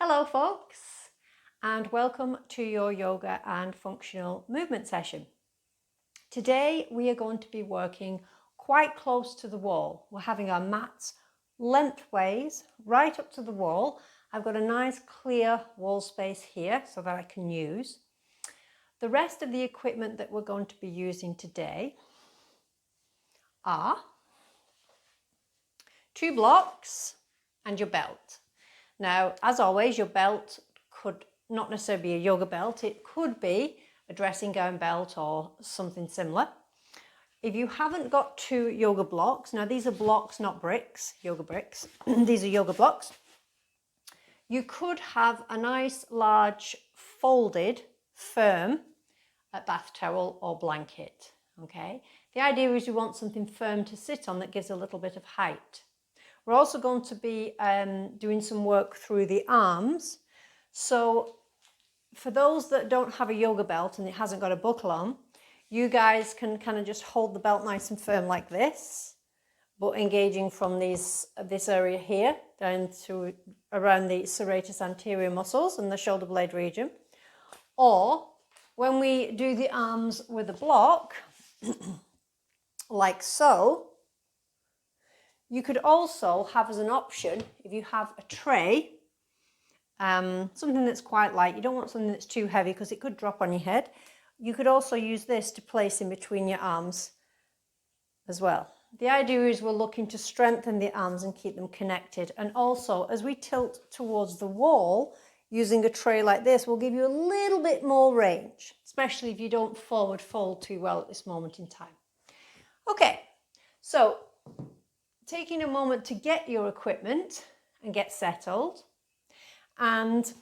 Hello folks, and welcome to your yoga and functional movement session. Today we are going to be working quite close to the wall. We're having our mats lengthways right up to the wall. I've got a nice clear wall space here so that I can use. The rest of the equipment that we're going to be using today are 2 blocks and your belt. Now, as always, your belt could not necessarily be a yoga belt. It could be a dressing gown belt or something similar. If you haven't got 2 yoga blocks, now these are blocks, not bricks, yoga bricks. These are yoga blocks. You could have a nice, large, folded, firm bath towel or blanket, okay? The idea is you want something firm to sit on that gives a little bit of height. We're also going to be doing some work through the arms. So for those that don't have a yoga belt and it hasn't got a buckle on, you guys can kind of just hold the belt nice and firm like this, but engaging from this area here down to around the serratus anterior muscles and the shoulder blade region. Or when we do the arms with a block, like so, you could also have as an option, if you have a tray, something that's quite light. You don't want something that's too heavy because it could drop on your head. You could also use this to place in between your arms as well. The idea is we're looking to strengthen the arms and keep them connected. And also, as we tilt towards the wall, using a tray like this will give you a little bit more range, especially if you don't forward fold too well at this moment in time. Okay, so taking a moment to get your equipment and get settled, and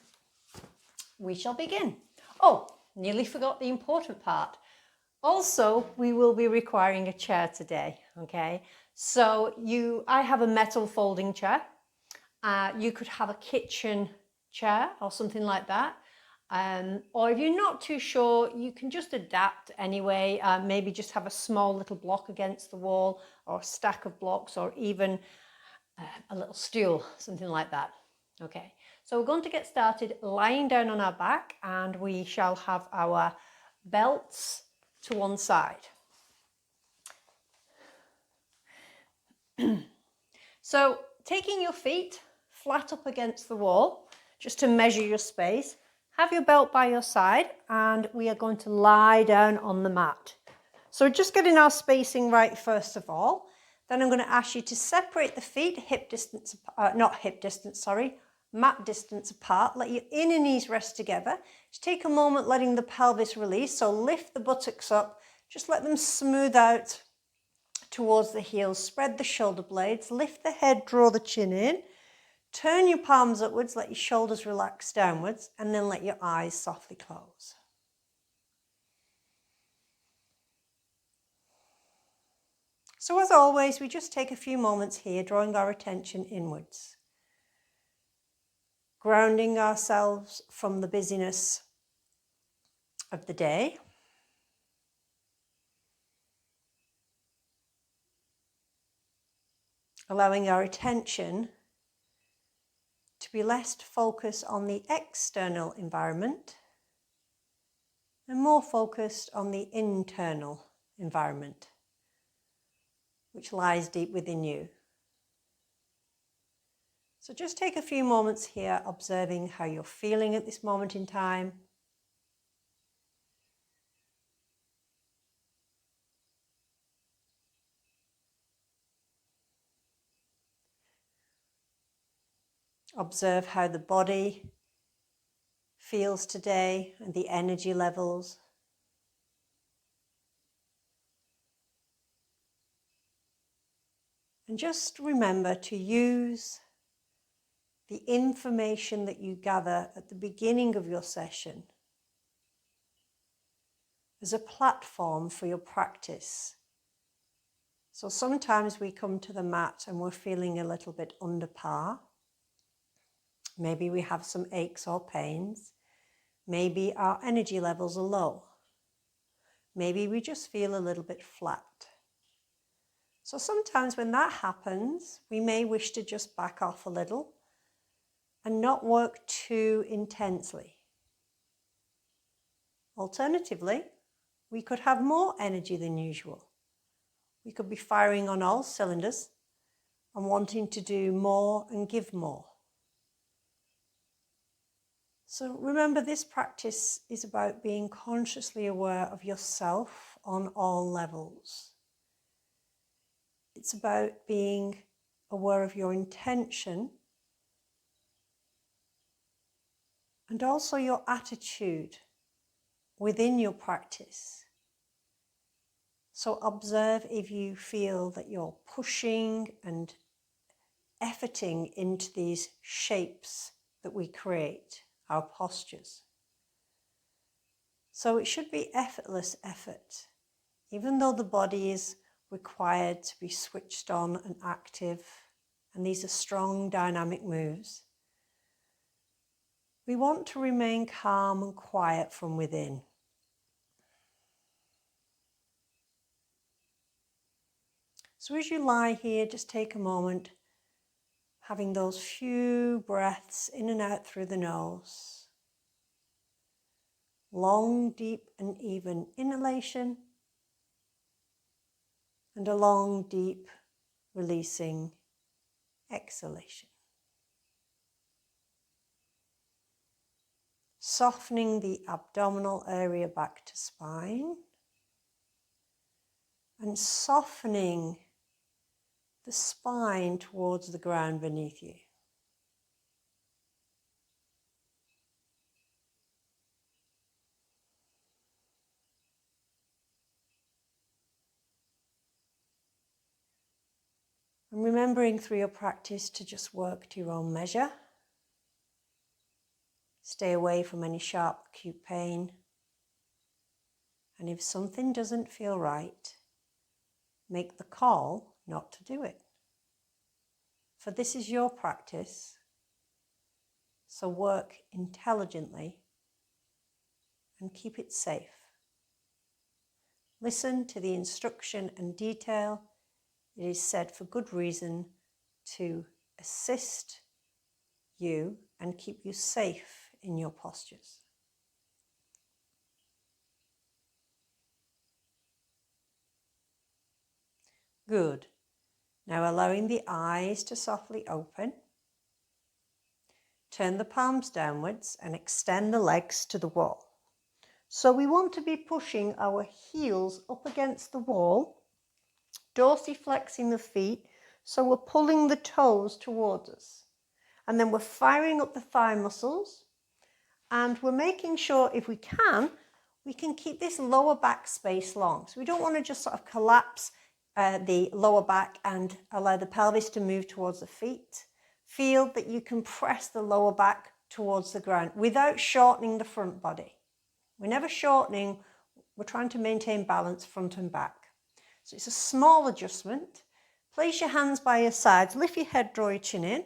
we shall begin. Oh, nearly forgot the important part. Also, we will be requiring a chair today, okay? So I have a metal folding chair. You could have a kitchen chair or something like that. Or if you're not too sure, you can just adapt anyway. Maybe just have a small little block against the wall or a stack of blocks or even a little stool, something like that. Okay, so we're going to get started lying down on our back and we shall have our belts to one side. So taking your feet flat up against the wall, just to measure your space, have your belt by your side and we are going to lie down on the mat. So we're just getting our spacing right first of all. Then I'm going to ask you to separate the feet mat distance apart. Let your inner knees rest together. Just take a moment letting the pelvis release. So lift the buttocks up. Just let them smooth out towards the heels. Spread the shoulder blades. Lift the head, draw the chin in. Turn your palms upwards, let your shoulders relax downwards, and then let your eyes softly close. So as always, we just take a few moments here, drawing our attention inwards, grounding ourselves from the busyness of the day. Allowing our attention to be less focused on the external environment and more focused on the internal environment, which lies deep within you. So just take a few moments here observing how you're feeling at this moment in time. Observe how the body feels today and the energy levels. And just remember to use the information that you gather at the beginning of your session as a platform for your practice. So sometimes we come to the mat and we're feeling a little bit under par. Maybe we have some aches or pains. Maybe our energy levels are low. Maybe we just feel a little bit flat. So sometimes when that happens, we may wish to just back off a little and not work too intensely. Alternatively, we could have more energy than usual. We could be firing on all cylinders and wanting to do more and give more. So remember, this practice is about being consciously aware of yourself on all levels. It's about being aware of your intention and also your attitude within your practice. So observe if you feel that you're pushing and efforting into these shapes that we create, our postures. So it should be effortless effort, even though the body is required to be switched on and active, and these are strong dynamic moves. We want to remain calm and quiet from within. So as you lie here, just take a moment, having those few breaths in and out through the nose. Long, deep and even inhalation, and a long, deep, releasing exhalation. Softening the abdominal area back to spine, and softening the spine towards the ground beneath you. And remembering through your practice to just work to your own measure. Stay away from any sharp, acute pain. And if something doesn't feel right, make the call not to do it. For this is your practice, so work intelligently and keep it safe. Listen to the instruction and detail. It is said for good reason to assist you and keep you safe in your postures. Good. Now allowing the eyes to softly open. Turn the palms downwards and extend the legs to the wall. So we want to be pushing our heels up against the wall, dorsiflexing the feet, so we're pulling the toes towards us. And then we're firing up the thigh muscles, and we're making sure, if we can keep this lower back space long. So we don't want to just sort of collapse the lower back and allow the pelvis to move towards the feet. Feel that you can press the lower back towards the ground without shortening the front body. We're never shortening, we're trying to maintain balance front and back. So it's a small adjustment. Place your hands by your sides, lift your head, draw your chin in.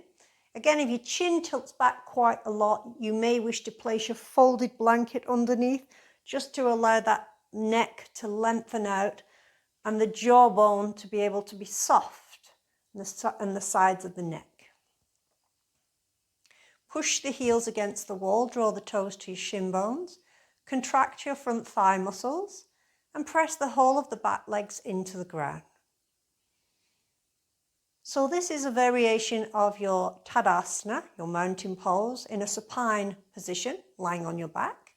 Again, if your chin tilts back quite a lot, you may wish to place your folded blanket underneath just to allow that neck to lengthen out and the jawbone to be able to be soft and the sides of the neck. Push the heels against the wall, draw the toes to your shin bones, contract your front thigh muscles and press the whole of the back legs into the ground. So this is a variation of your Tadasana, your mountain pose, in a supine position, lying on your back.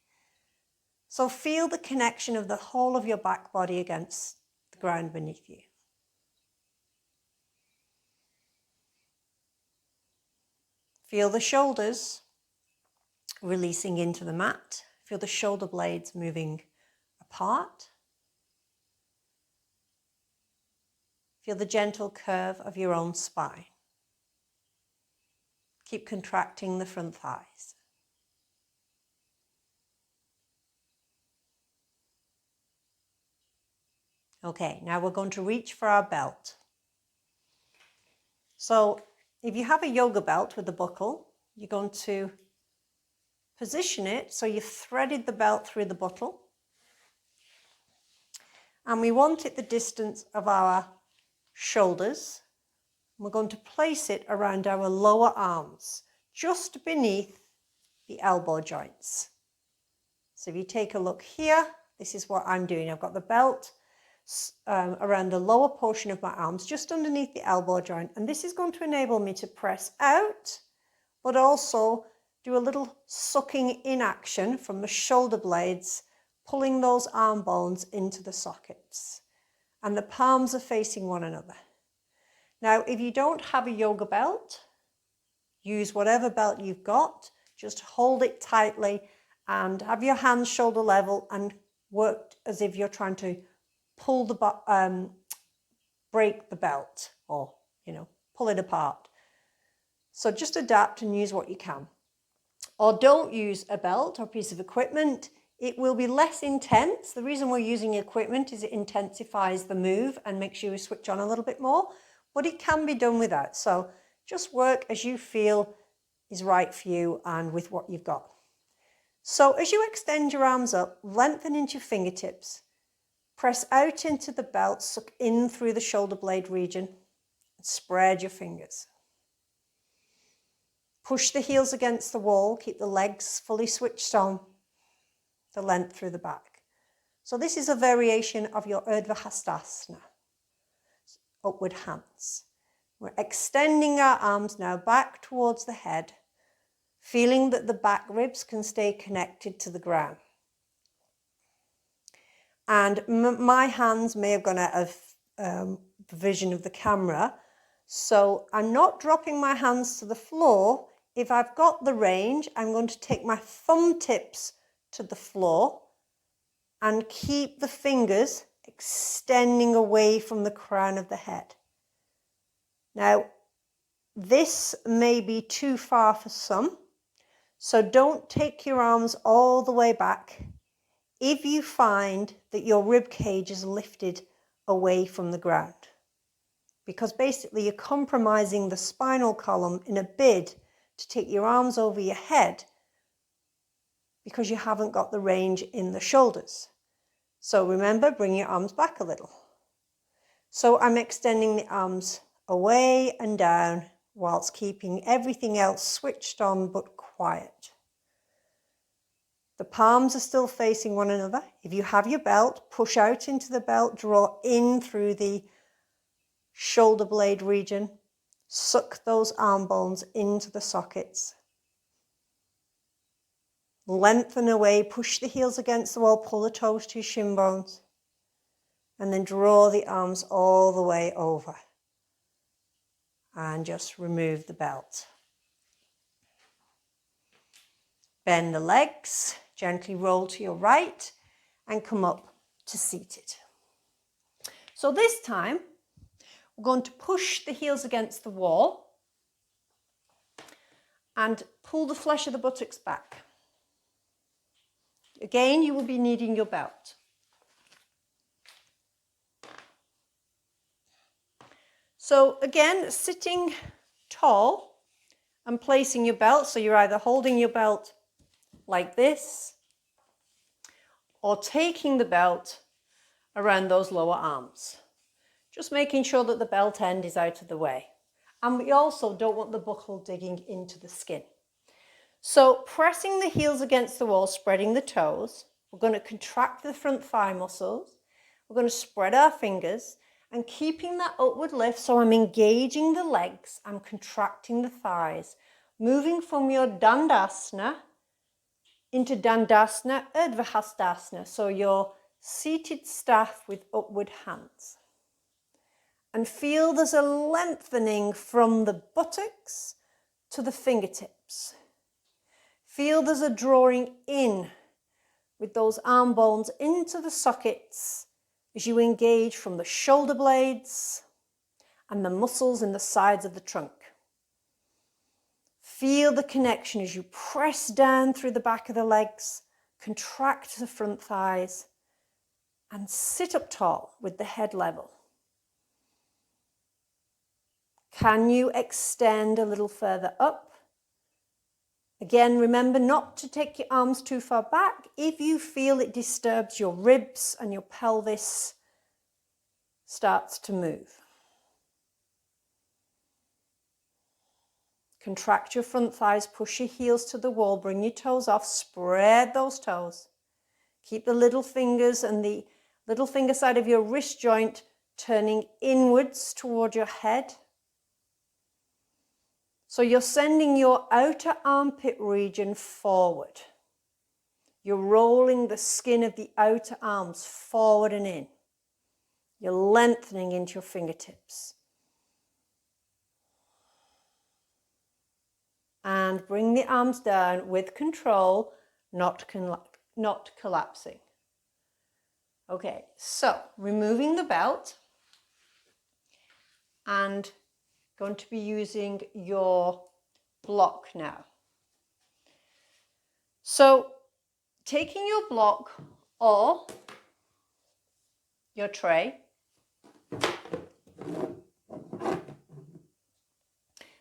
So feel the connection of the whole of your back body against the ground beneath you. Feel the shoulders releasing into the mat. Feel the shoulder blades moving apart. Feel the gentle curve of your own spine. Keep contracting the front thighs. Okay, now we're going to reach for our belt. So if you have a yoga belt with a buckle, you're going to position it so you've threaded the belt through the buckle. And we want it the distance of our shoulders. We're going to place it around our lower arms, just beneath the elbow joints. So if you take a look here, this is what I'm doing. I've got the belt around the lower portion of my arms, just underneath the elbow joint. And this is going to enable me to press out, but also do a little sucking in action from the shoulder blades, pulling those arm bones into the sockets. And the palms are facing one another. Now, if you don't have a yoga belt, use whatever belt you've got. Just hold it tightly and have your hands shoulder level and work as if you're trying to pull break the belt, or, pull it apart. So just adapt and use what you can. Or don't use a belt or piece of equipment. It will be less intense. The reason we're using equipment is it intensifies the move and makes you switch on a little bit more, but it can be done without. So just work as you feel is right for you and with what you've got. So as you extend your arms up, lengthen into your fingertips, press out into the belt, suck in through the shoulder blade region, and spread your fingers. Push the heels against the wall, keep the legs fully switched on, the length through the back. So this is a variation of your Urdhva Hastasana, upward hands. We're extending our arms now back towards the head, feeling that the back ribs can stay connected to the ground. And my hands may have gone out of the vision of the camera, so I'm not dropping my hands to the floor. If I've got the range, I'm going to take my thumb tips to the floor and keep the fingers extending away from the crown of the head. Now, this may be too far for some, so don't take your arms all the way back if you find that your rib cage is lifted away from the ground, because basically you're compromising the spinal column in a bid to take your arms over your head because you haven't got the range in the shoulders. So remember, bring your arms back a little. So I'm extending the arms away and down whilst keeping everything else switched on but quiet. The palms are still facing one another. If you have your belt, push out into the belt, draw in through the shoulder blade region, suck those arm bones into the sockets. Lengthen away, push the heels against the wall, pull the toes to your shin bones, and then draw the arms all the way over. And just remove the belt. Bend the legs, gently roll to your right, and come up to seated. So this time, we're going to push the heels against the wall and pull the flesh of the buttocks back. Again, you will be needing your belt. So again, sitting tall and placing your belt, so you're either holding your belt like this or taking the belt around those lower arms. Just making sure that the belt end is out of the way. And we also don't want the buckle digging into the skin. So pressing the heels against the wall, spreading the toes, we're going to contract the front thigh muscles. We're going to spread our fingers and keeping that upward lift, so I'm engaging the legs, I'm contracting the thighs, moving from your Dandasana into Dandasana, Urdhva Hastasana, so your seated staff with upward hands. And feel there's a lengthening from the buttocks to the fingertips. Feel there's a drawing in with those arm bones into the sockets as you engage from the shoulder blades and the muscles in the sides of the trunk. Feel the connection as you press down through the back of the legs, contract the front thighs, and sit up tall with the head level. Can you extend a little further up? Again, remember not to take your arms too far back if you feel it disturbs your ribs and your pelvis starts to move. Contract your front thighs, push your heels to the wall, bring your toes off, spread those toes. Keep the little fingers and the little finger side of your wrist joint turning inwards toward your head. So you're sending your outer armpit region forward. You're rolling the skin of the outer arms forward and in. You're lengthening into your fingertips. And bring the arms down with control, not collapsing. Okay, so removing the belt and going to be using your block now. So taking your block or your tray,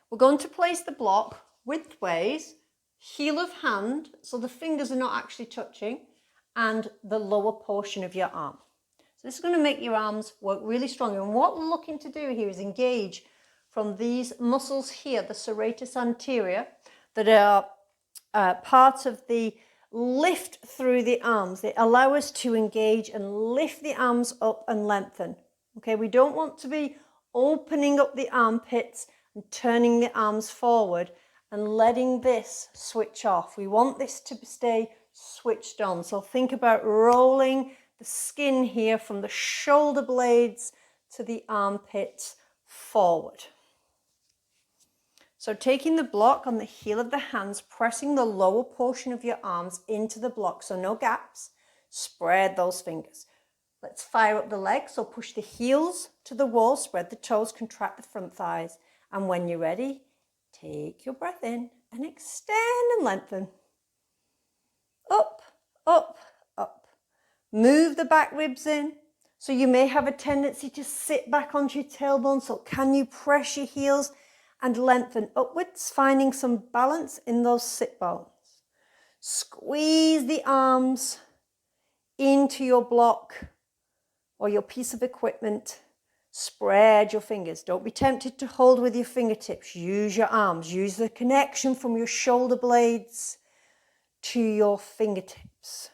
we're going to place the block widthways, heel of hand, so the fingers are not actually touching, and the lower portion of your arm. So this is going to make your arms work really strong. And what we're looking to do here is engage from these muscles here, the serratus anterior, that are part of the lift through the arms. They allow us to engage and lift the arms up and lengthen. Okay, we don't want to be opening up the armpits and turning the arms forward and letting this switch off. We want this to stay switched on. So think about rolling the skin here from the shoulder blades to the armpits forward. So taking the block on the heel of the hands, pressing the lower portion of your arms into the block, so no gaps, spread those fingers. Let's fire up the legs, so push the heels to the wall, spread the toes, contract the front thighs, and when you're ready, take your breath in and extend and lengthen. Up, up, up. Move the back ribs in. So you may have a tendency to sit back onto your tailbone, so can you press your heels and lengthen upwards, finding some balance in those sit bones. Squeeze the arms into your block or your piece of equipment. Spread your fingers. Don't be tempted to hold with your fingertips. Use your arms. Use the connection from your shoulder blades to your fingertips.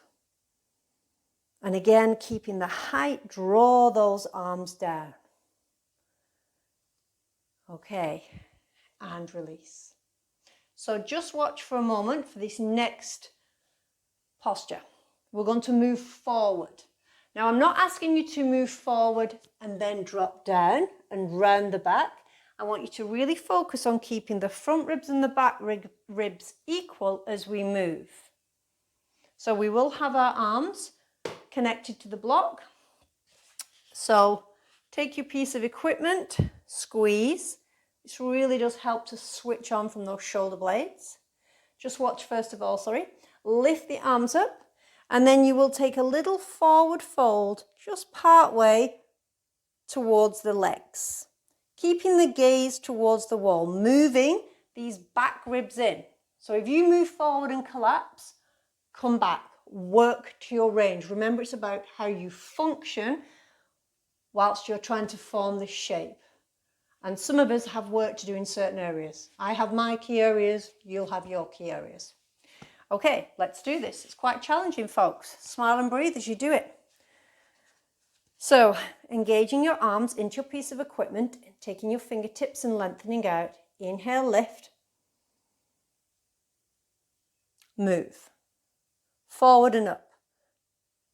And again, keeping the height, draw those arms down. Okay. And release. So just watch for a moment for this next posture. We're going to move forward. Now I'm not asking you to move forward and then drop down and round the back. I want you to really focus on keeping the front ribs and the back ribs equal as we move. So we will have our arms connected to the block. So take your piece of equipment, squeeze. This really does help to switch on from those shoulder blades. Just watch first of all, lift the arms up, and then you will take a little forward fold just part way towards the legs. Keeping the gaze towards the wall, moving these back ribs in. So if you move forward and collapse, come back, work to your range. Remember, it's about how you function whilst you're trying to form this shape. And some of us have work to do in certain areas. I have my key areas, you'll have your key areas. Okay, let's do this. It's quite challenging, folks. Smile and breathe as you do it. So, engaging your arms into your piece of equipment, taking your fingertips and lengthening out. Inhale, lift. Move. Forward and up.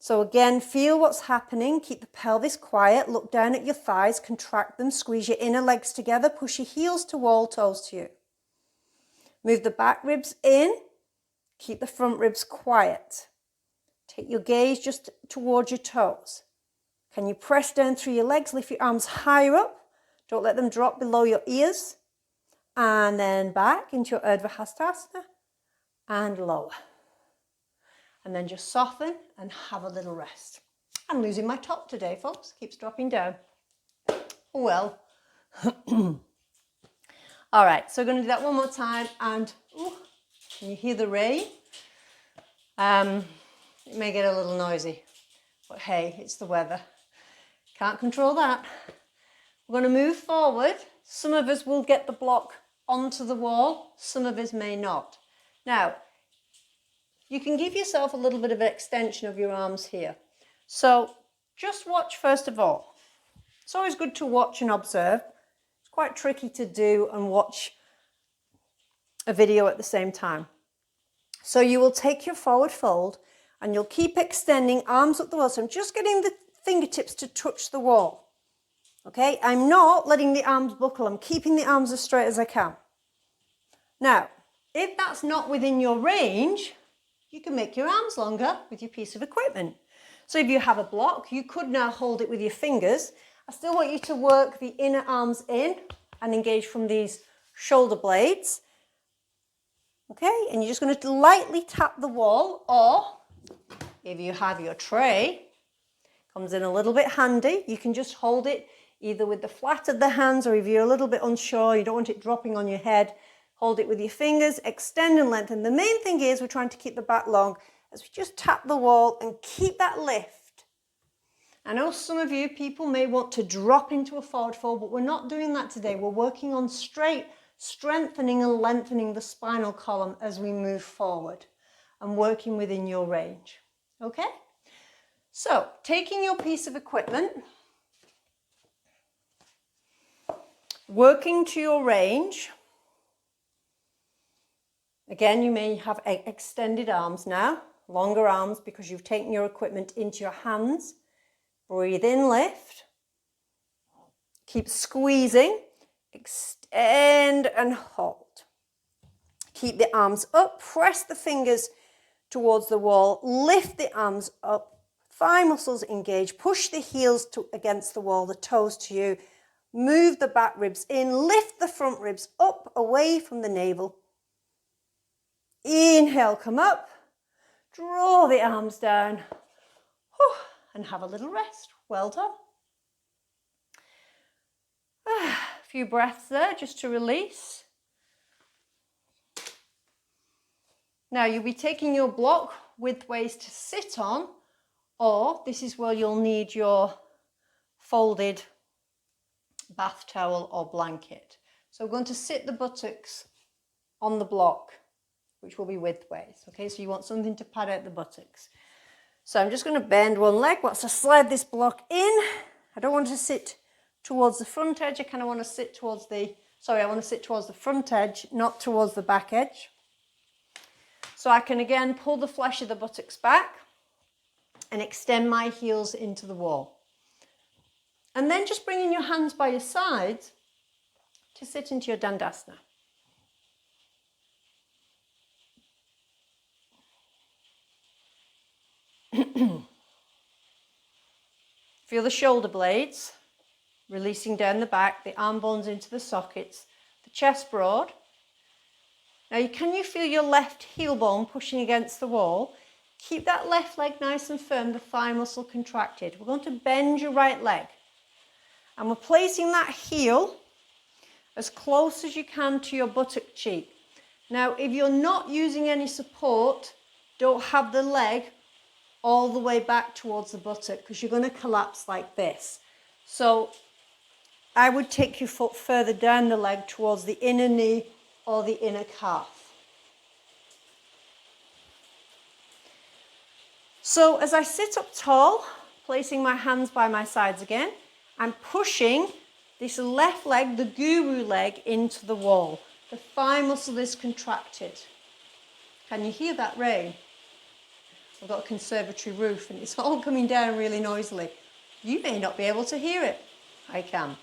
So again, feel what's happening. Keep the pelvis quiet. Look down at your thighs. Contract them. Squeeze your inner legs together. Push your heels to wall, toes to you. Move the back ribs in. Keep the front ribs quiet. Take your gaze just towards your toes. Can you press down through your legs? Lift your arms higher up. Don't let them drop below your ears. And then back into your Urdhva Hastasana and lower. And then just soften and have a little rest. I'm losing my top today, folks. Keeps dropping down. Oh well. All right, so we're going to do that one more time. And can you hear the rain? It may get a little noisy, but hey, it's the weather. Can't control that. We're going to move forward. Some of us will get the block onto the wall, some of us may not. Now, you can give yourself a little bit of an extension of your arms here. So just watch first of all. It's always good to watch and observe. It's quite tricky to do and watch a video at the same time. So you will take your forward fold and you'll keep extending arms up the wall. So I'm just getting the fingertips to touch the wall. Okay, I'm not letting the arms buckle. I'm keeping the arms as straight as I can. Now, if that's not within your range, you can make your arms longer with your piece of equipment. So if you have a block, you could now hold it with your fingers. I still want you to work the inner arms in and engage from these shoulder blades. Okay, and you're just going to lightly tap the wall, or if you have your tray, comes in a little bit handy. You can just hold it either with the flat of the hands, or if you're a little bit unsure, you don't want it dropping on your head, hold it with your fingers, extend and lengthen. The main thing is we're trying to keep the back long as we just tap the wall and keep that lift. I know some of you people may want to drop into a forward fold, but we're not doing that today. We're working on strengthening and lengthening the spinal column as we move forward and working within your range. Okay? So, taking your piece of equipment, working to your range. Again, you may have extended arms now, longer arms because you've taken your equipment into your hands. Breathe in, lift. Keep squeezing. Extend and hold. Keep the arms up. Press the fingers towards the wall. Lift the arms up. Thigh muscles engage. Push the heels against the wall, the toes to you. Move the back ribs in. Lift the front ribs up away from the navel. Inhale, come up, draw the arms down, and have a little rest. Well done. A few breaths there just to release. Now you'll be taking your block widthways to sit on, or this is where you'll need your folded bath towel or blanket. So we're going to sit the buttocks on the block, which will be widthways. Okay, so you want something to pad out the buttocks. So I'm just going to bend one leg whilst I slide this block in. I don't want to sit towards the front edge. I kind of want to sit towards the, I want to sit towards the front edge, not towards the back edge. So I can again pull the flesh of the buttocks back and extend my heels into the wall. And then just bringing your hands by your sides to sit into your Dandasana. Feel the shoulder blades releasing down the back, the arm bones into the sockets, the chest broad. Now can you feel your left heel bone pushing against the wall? Keep that left leg nice and firm, the thigh muscle contracted. We're going to bend your right leg. And we're placing that heel as close as you can to your buttock cheek. Now, if you're not using any support, don't have the leg all the way back towards the buttock because you're going to collapse like this. So I would take your foot further down the leg towards the inner knee or the inner calf. So as I sit up tall, placing my hands by my sides again, I'm pushing this left leg, the guru leg, into the wall. The thigh muscle is contracted. Can you hear that rain? I've got a conservatory roof and it's all coming down really noisily. You may not be able to hear it. I can.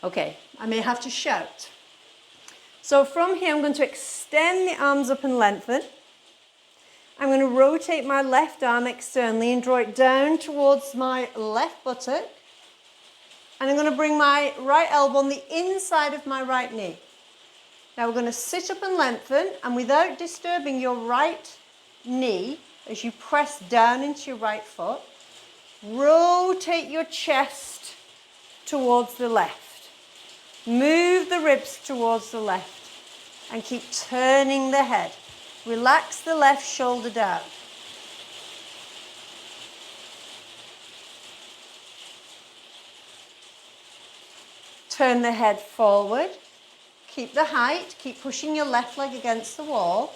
Okay, I may have to shout. So from here, I'm going to extend the arms up and lengthen. I'm going to rotate my left arm externally and draw it down towards my left buttock. And I'm going to bring my right elbow on the inside of my right knee. Now we're going to sit up and lengthen, and without disturbing your right knee, as you press down into your right foot, rotate your chest towards the left. Move the ribs towards the left and keep turning the head. Relax the left shoulder down. Turn the head forward. Keep the height, keep pushing your left leg against the wall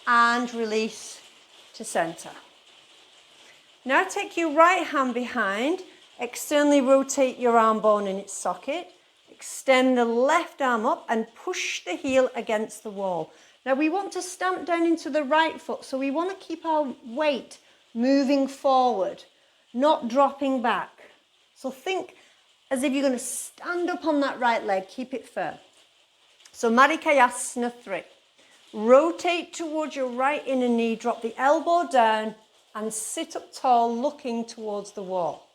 and release to center. Now take your right hand behind, externally rotate your arm bone in its socket, extend the left arm up and push the heel against the wall. Now we want to stamp down into the right foot, so we want to keep our weight moving forward, not dropping back. So think as if you're going to stand up on that right leg, keep it firm. So Marikayasana 3. Rotate towards your right inner knee, drop the elbow down and sit up tall looking towards the wall.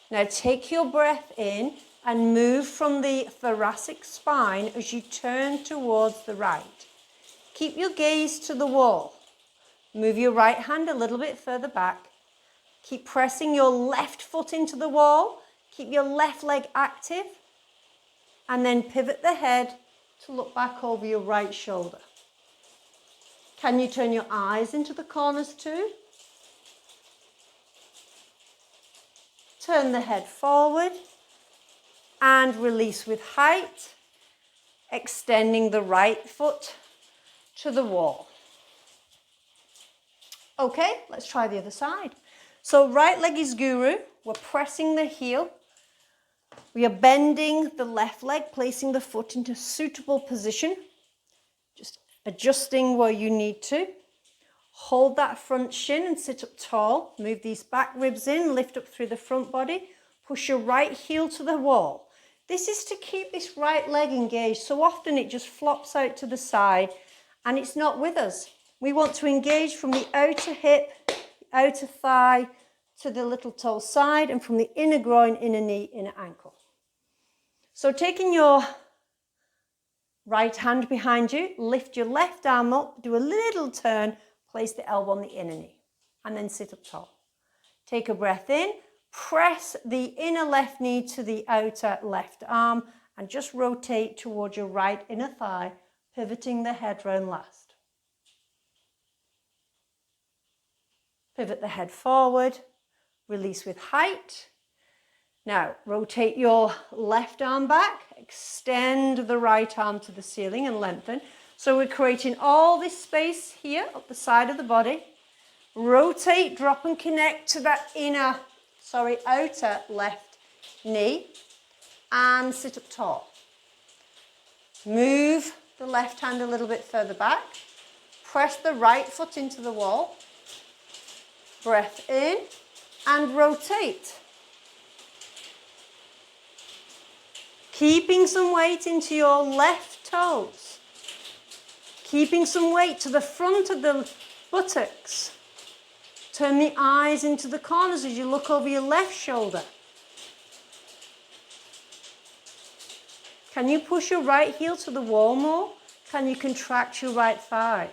Now take your breath in and move from the thoracic spine as you turn towards the right. Keep your gaze to the wall. Move your right hand a little bit further back. Keep pressing your left foot into the wall. Keep your left leg active. And then pivot the head to look back over your right shoulder. Can you turn your eyes into the corners too? Turn the head forward and release with height, extending the right foot to the wall. Okay, let's try the other side. So right leg is guru. We're pressing the heel. We are bending the left leg, placing the foot into suitable position. Just adjusting where you need to. Hold that front shin and sit up tall. Move these back ribs in, lift up through the front body. Push your right heel to the wall. This is to keep this right leg engaged. So often it just flops out to the side and it's not with us. We want to engage from the outer hip, outer thigh to the little toe side and from the inner groin, inner knee, inner ankle. So taking your right hand behind you, lift your left arm up, do a little turn, place the elbow on the inner knee and then sit up tall. Take a breath in, press the inner left knee to the outer left arm and just rotate towards your right inner thigh, pivoting the head round last. Pivot the head forward, release with height. Now rotate your left arm back, extend the right arm to the ceiling and lengthen. So we're creating all this space here up the side of the body. Rotate, drop and connect to that outer left knee and sit up tall. Move the left hand a little bit further back. Press the right foot into the wall. Breath in and rotate. Keeping some weight into your left toes. Keeping some weight to the front of the buttocks. Turn the eyes into the corners as you look over your left shoulder. Can you push your right heel to the wall more? Can you contract your right thigh?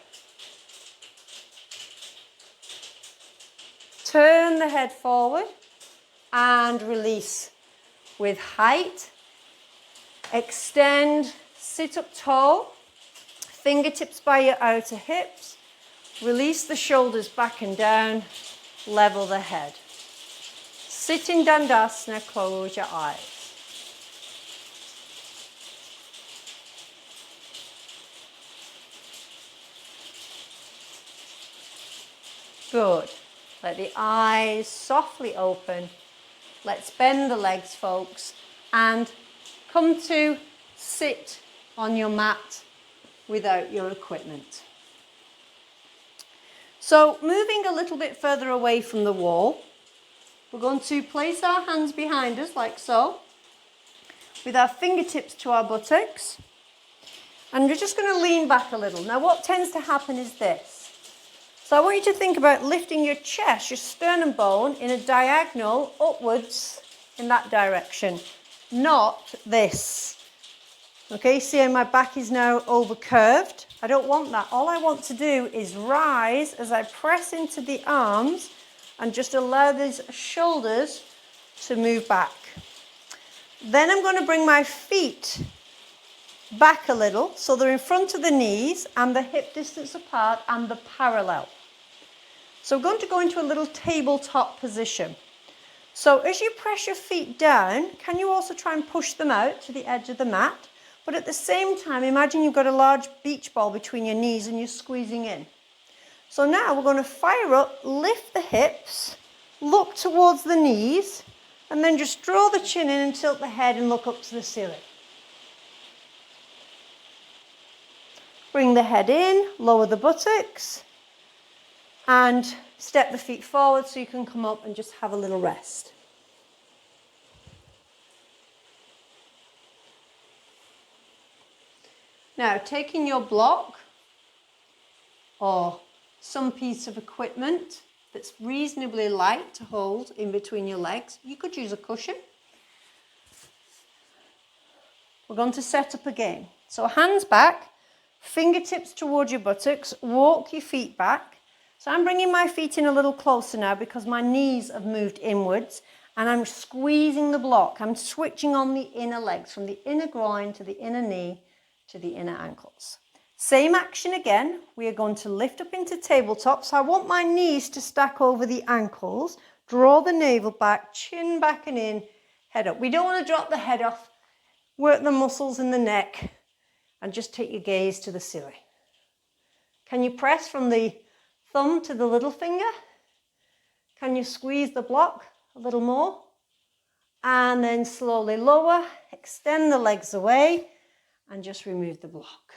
Turn the head forward and release with height. Extend, sit up tall. Fingertips by your outer hips. Release the shoulders back and down. Level the head. Sit in Dandasana, close your eyes. Good. Let the eyes softly open. Let's bend the legs, folks, and come to sit on your mat without your equipment. So moving a little bit further away from the wall, we're going to place our hands behind us like so, with our fingertips to our buttocks, and we're just going to lean back a little. Now what tends to happen is this. So I want you to think about lifting your chest, your sternum bone, in a diagonal upwards in that direction, not this. Okay, see how my back is now over curved? I don't want that. All I want to do is rise as I press into the arms and just allow these shoulders to move back. Then I'm going to bring my feet back a little so they're in front of the knees and the hip distance apart and the parallel. So we're going to go into a little tabletop position. So as you press your feet down, can you also try and push them out to the edge of the mat? But at the same time, imagine you've got a large beach ball between your knees and you're squeezing in. So now we're going to fire up, lift the hips, look towards the knees, and then just draw the chin in and tilt the head and look up to the ceiling. Bring the head in, lower the buttocks, and step the feet forward so you can come up and just have a little rest. Now, taking your block or some piece of equipment that's reasonably light to hold in between your legs, you could use a cushion. We're going to set up again. So hands back, fingertips towards your buttocks, walk your feet back. So I'm bringing my feet in a little closer now because my knees have moved inwards and I'm squeezing the block. I'm switching on the inner legs from the inner groin to the inner knee to the inner ankles. Same action again. We are going to lift up into tabletop. So I want my knees to stack over the ankles. Draw the navel back, chin back and in, head up. We don't want to drop the head off. Work the muscles in the neck and just take your gaze to the ceiling. Can you press from the thumb to the little finger? Can you squeeze the block a little more? And then slowly lower, extend the legs away and just remove the block.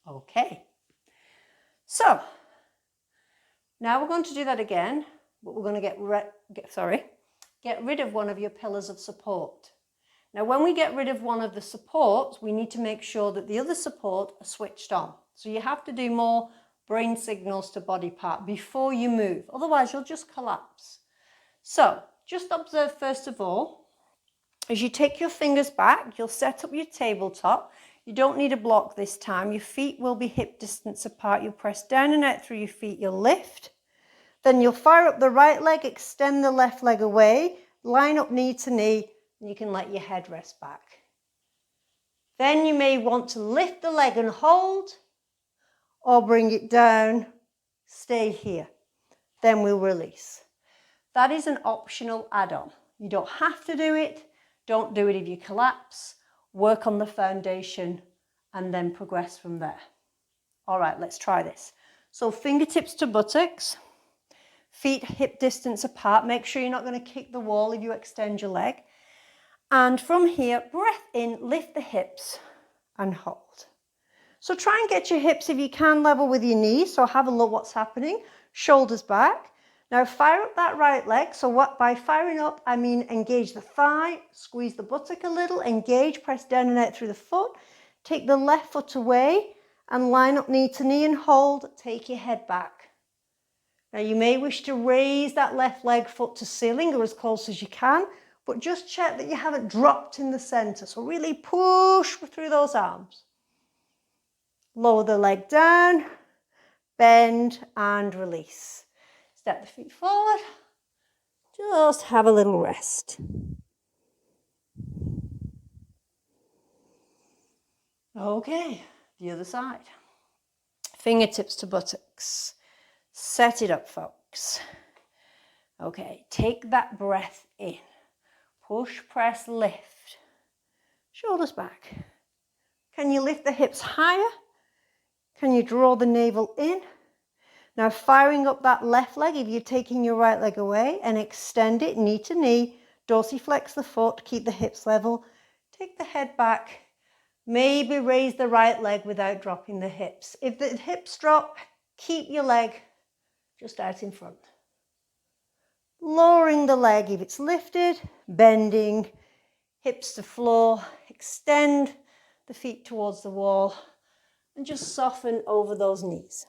Okay. So now we're going to do that again, but we're going to get rid of one of your pillars of support. Now, when we get rid of one of the supports, we need to make sure that the other support are switched on. So you have to do more brain signals to body part before you move. Otherwise, you'll just collapse. So just observe, first of all, as you take your fingers back, you'll set up your tabletop. You don't need a block this time. Your feet will be hip distance apart. You'll press down and out through your feet. You'll lift. Then you'll fire up the right leg, extend the left leg away, line up knee to knee, and you can let your head rest back. Then you may want to lift the leg and hold, or bring it down, stay here. Then we'll release. That is an optional add-on. You don't have to do it. Don't do it if you collapse. Work on the foundation and then progress from there. All right, let's try this. So fingertips to buttocks, feet hip distance apart. Make sure you're not going to kick the wall if you extend your leg. And from here, breath in, lift the hips and hold. So try and get your hips, if you can, level with your knees. So have a look what's happening. Shoulders back. Now fire up that right leg. So by firing up, I mean engage the thigh, squeeze the buttock a little, engage, press down and out through the foot. Take the left foot away and line up knee to knee and hold. Take your head back. Now you may wish to raise that left leg foot to ceiling or as close as you can, but just check that you haven't dropped in the center. So really push through those arms. Lower the leg down, bend and release. Step the feet forward, just have a little rest. Okay, the other side. Fingertips to buttocks. Set it up, folks. Okay, take that breath in. Push, press, lift. Shoulders back. Can you lift the hips higher? Can you draw the navel in? Now firing up that left leg, if you're taking your right leg away, and extend it knee to knee, dorsiflex the foot, keep the hips level, take the head back, maybe raise the right leg without dropping the hips. If the hips drop, keep your leg just out in front. Lowering the leg if it's lifted, bending, hips to floor, extend the feet towards the wall, and just soften over those knees.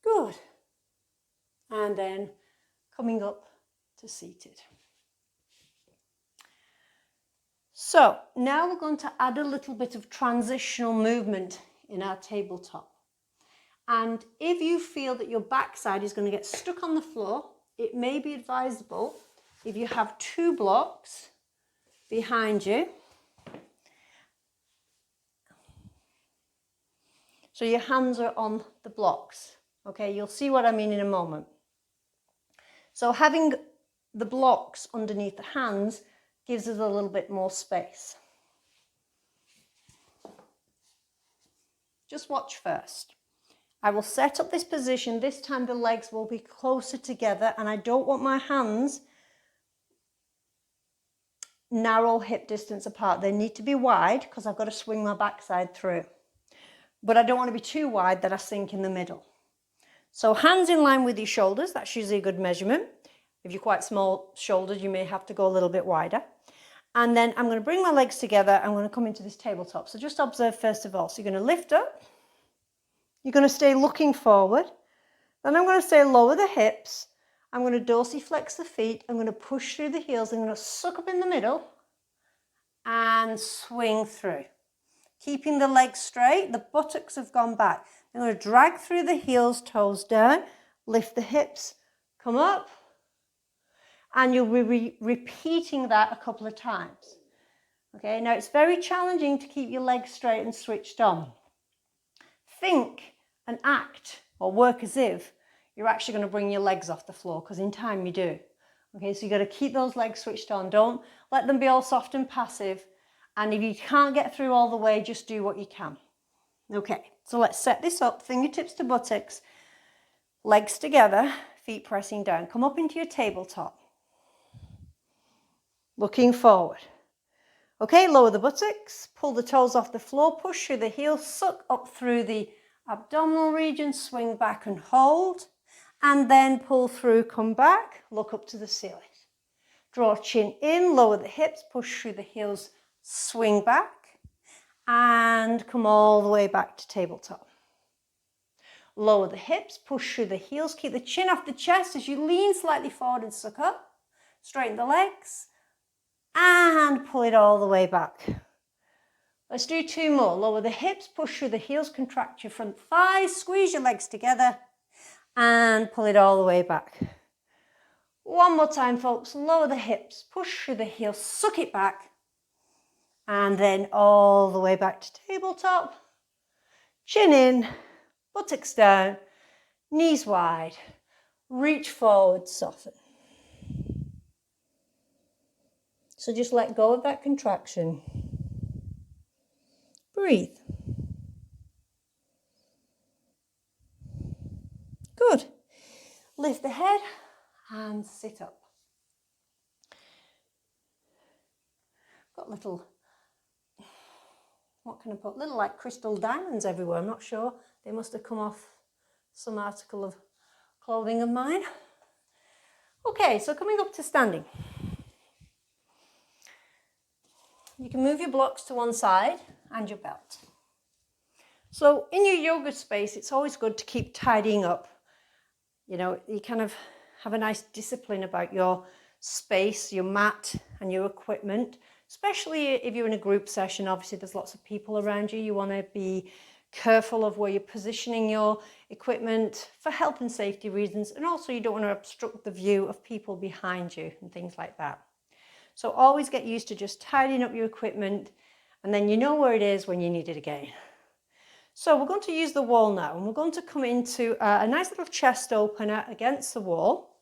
Good. And then coming up to seated. So now we're going to add a little bit of transitional movement in our tabletop. And if you feel that your backside is going to get stuck on the floor, it may be advisable if you have 2 blocks behind you So your hands are on the blocks. Okay, you'll see what I mean in a moment. So having the blocks underneath the hands gives us a little bit more space. Just watch first. I will set up this position. This time the legs will be closer together and I don't want my hands narrow hip distance apart. They need to be wide because I've got to swing my backside through. But I don't want to be too wide that I sink in the middle. So hands in line with your shoulders, that's usually a good measurement. If you're quite small shouldered, you may have to go a little bit wider. And then I'm going to bring my legs together. I'm going to come into this tabletop. So just observe first of all. So you're going to lift up. You're going to stay looking forward. Then I'm going to say lower the hips. I'm going to dorsiflex the feet. I'm going to push through the heels. I'm going to suck up in the middle and swing through. Keeping the legs straight. The buttocks have gone back. I'm going to drag through the heels, toes down, lift the hips, come up. And you'll be repeating that a couple of times. Okay, now it's very challenging to keep your legs straight and switched on. Think and act or work as if you're actually going to bring your legs off the floor, because in time you do. Okay, so you've got to keep those legs switched on. Don't let them be all soft and passive. And if you can't get through all the way, just do what you can. Okay, so let's set this up. Fingertips to buttocks, legs together, feet pressing down. Come up into your tabletop. Looking forward. Okay, lower the buttocks, pull the toes off the floor, push through the heels, suck up through the abdominal region, swing back and hold, and then pull through, come back, look up to the ceiling. Draw chin in, lower the hips, push through the heels, swing back, and come all the way back to tabletop. Lower the hips, push through the heels, keep the chin off the chest as you lean slightly forward and suck up, straighten the legs, and pull it all the way back. Let's do two more. Lower the hips, push through the heels, contract your front thighs, squeeze your legs together, and pull it all the way back. One more time, folks. Lower the hips, push through the heels, suck it back, and then all the way back to tabletop. Chin in, buttocks down, knees wide, reach forward, soften. So just let go of that contraction. Breathe. Good. Lift the head and sit up. Got little, what can I put? Little like crystal diamonds everywhere. I'm not sure. They must have come off some article of clothing of mine. Okay, so coming up to standing. You can move your blocks to one side and your belt. So in your yoga space, it's always good to keep tidying up. You know, you kind of have a nice discipline about your space, your mat and your equipment, especially if you're in a group session. Obviously, there's lots of people around you. You want to be careful of where you're positioning your equipment for health and safety reasons. And also you don't want to obstruct the view of people behind you and things like that. So always get used to just tidying up your equipment, and then you know where it is when you need it again. So we're going to use the wall now, and we're going to come into a nice little chest opener against the wall.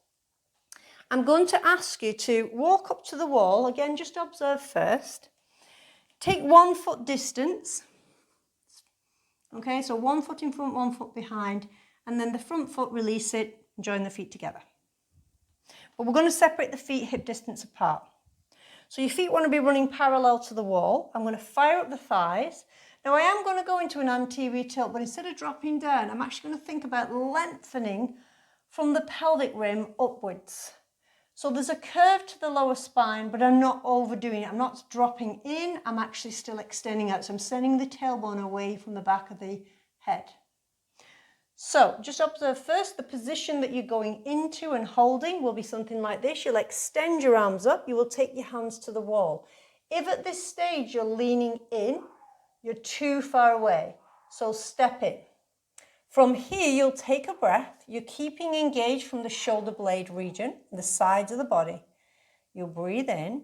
I'm going to ask you to walk up to the wall. Again, just observe first. Take 1 foot distance. Okay, so 1 foot in front, 1 foot behind, and then the front foot, release it and join the feet together. But we're going to separate the feet hip distance apart. So your feet want to be running parallel to the wall. I'm going to fire up the thighs. Now I am going to go into an anterior tilt, but instead of dropping down, I'm actually going to think about lengthening from the pelvic rim upwards. So there's a curve to the lower spine, but I'm not overdoing it. I'm not dropping in. I'm actually still extending out. So I'm sending the tailbone away from the back of the head. So just observe first the position that you're going into and holding will be something like this. You'll extend your arms up. You will take your hands to the wall. If at this stage you're leaning in, you're too far away. So step in. From here, you'll take a breath. You're keeping engaged from the shoulder blade region, the sides of the body. You'll breathe in.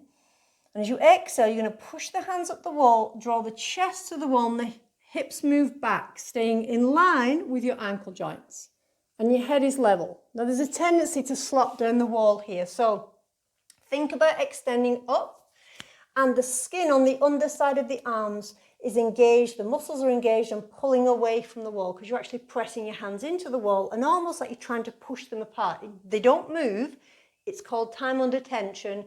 And as you exhale, you're going to push the hands up the wall, draw the chest to the wall and the hips move back, staying in line with your ankle joints, and your head is level. Now there's a tendency to slop down the wall here, so think about extending up, and the skin on the underside of the arms is engaged, the muscles are engaged and pulling away from the wall because you're actually pressing your hands into the wall and almost like you're trying to push them apart. They don't move. It's called time under tension,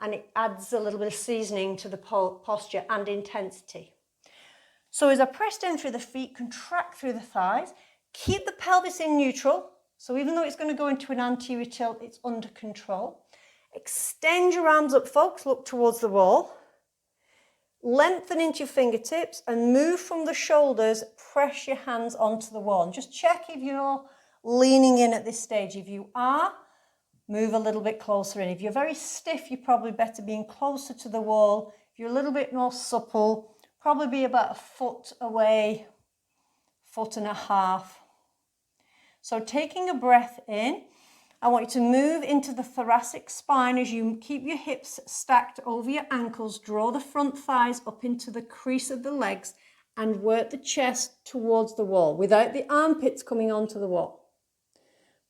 and it adds a little bit of seasoning to the posture and intensity. So as I press down through the feet, contract through the thighs, keep the pelvis in neutral. So even though it's going to go into an anterior tilt, it's under control. Extend your arms up, folks, look towards the wall. Lengthen into your fingertips and move from the shoulders, press your hands onto the wall. And just check if you're leaning in at this stage. If you are, move a little bit closer in. If you're very stiff, you're probably better being closer to the wall. If you're a little bit more supple, probably be about a foot away, 1.5 feet. So taking a breath in, I want you to move into the thoracic spine as you keep your hips stacked over your ankles. Draw the front thighs up into the crease of the legs and work the chest towards the wall without the armpits coming onto the wall.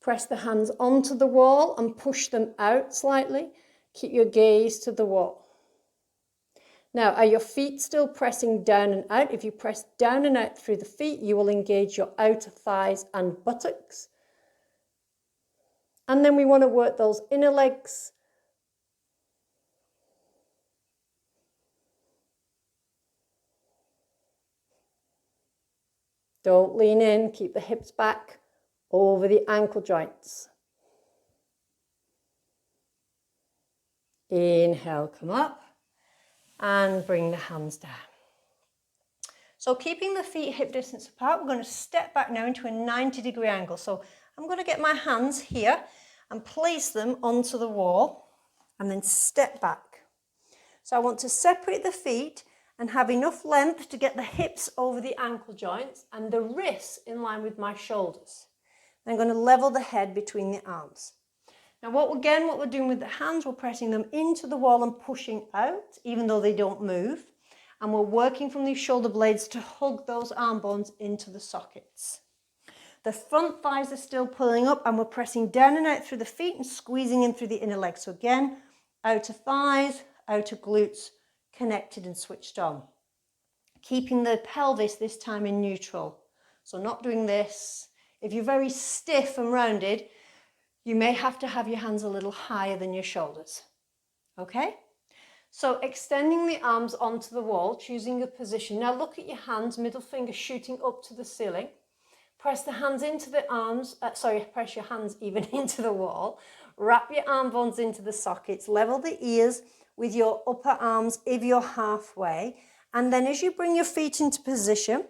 Press the hands onto the wall and push them out slightly. Keep your gaze to the wall. Now, are your feet still pressing down and out? If you press down and out through the feet, you will engage your outer thighs and buttocks. And then we want to work those inner legs. Don't lean in, keep the hips back over the ankle joints. Inhale, come up and bring the hands down. So keeping the feet hip distance apart, we're going to step back now into a 90-degree angle. So I'm going to get my hands here and place them onto the wall and then step back. So I want to separate the feet and have enough length to get the hips over the ankle joints and the wrists in line with my shoulders. I'm going to level the head between the arms. Now what we're doing with the hands, we're pressing them into the wall and pushing out, even though they don't move. And we're working from these shoulder blades to hug those arm bones into the sockets. The front thighs are still pulling up and we're pressing down and out through the feet and squeezing in through the inner legs. So again, outer thighs, outer glutes, connected and switched on. Keeping the pelvis this time in neutral. So not doing this. If you're very stiff and rounded, you may have to have your hands a little higher than your shoulders. Okay? So extending the arms onto the wall, choosing a position. Now look at your hands, middle finger shooting up to the ceiling. Press the hands into the arms, press your hands even into the wall. Wrap your arm bones into the sockets. Level the ears with your upper arms if you're halfway. And then as you bring your feet into position,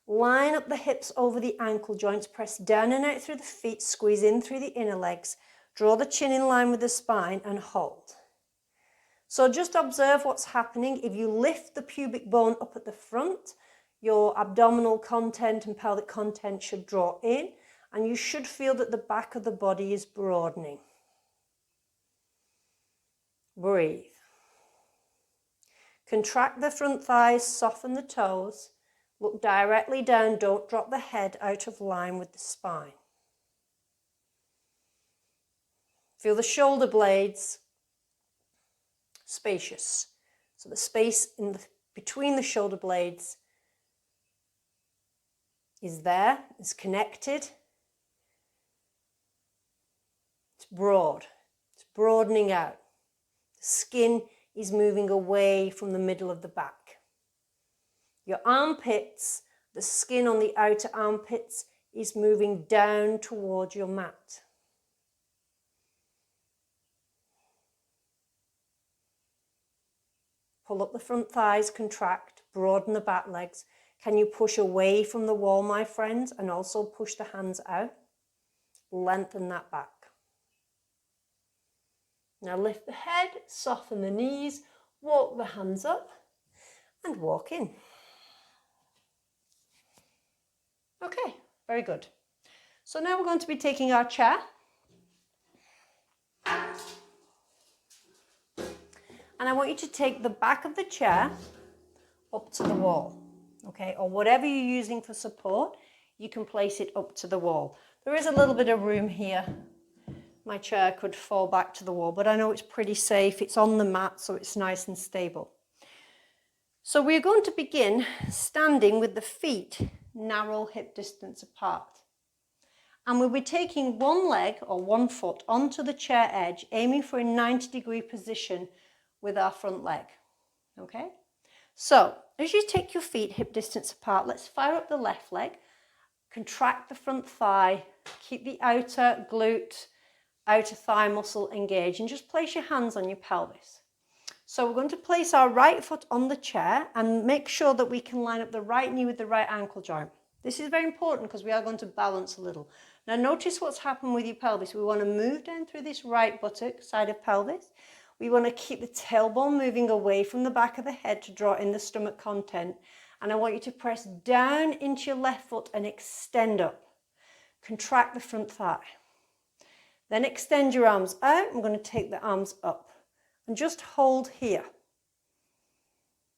line up the hips over the ankle joints. Press down and out through the feet. Squeeze in through the inner legs. Draw the chin in line with the spine and hold. So just observe what's happening. If you lift the pubic bone up at the front, your abdominal content and pelvic content should draw in, and you should feel that the back of the body is broadening. Breathe. Contract the front thighs, soften the toes. Look directly down, don't drop the head out of line with the spine. Feel the shoulder blades spacious. So the space between the shoulder blades is there, it's connected. It's broad, it's broadening out. The skin is moving away from the middle of the back. Your armpits, the skin on the outer armpits is moving down towards your mat. Pull up the front thighs, contract, broaden the back legs. Can you push away from the wall, my friends, and also push the hands out? Lengthen that back. Now lift the head, soften the knees, walk the hands up and walk in. Okay, very good. So now we're going to be taking our chair and I want you to take the back of the chair up to the wall. okay, or whatever you're using for support, you can place it up to the wall. There is a little bit of room here. My chair could fall back to the wall, but I know it's pretty safe. It's on the mat, so it's nice and stable. So we're going to begin standing with the feet narrow hip distance apart. And we'll be taking one leg or one foot onto the chair edge, aiming for a 90-degree position with our front leg. Okay? So, as you take your feet hip distance apart, let's fire up the left leg, contract the front thigh, keep the outer glute, outer thigh muscle engaged, and just place your hands on your pelvis. So we're going to place our right foot on the chair and make sure that we can line up the right knee with the right ankle joint. This is very important because we are going to balance a little. Now notice what's happened with your pelvis. We want to move down through this right buttock side of pelvis. We want to keep the tailbone moving away from the back of the head to draw in the stomach content. And I want you to press down into your left foot and extend up. Contract the front thigh. Then extend your arms out. I'm going to take the arms up and just hold here.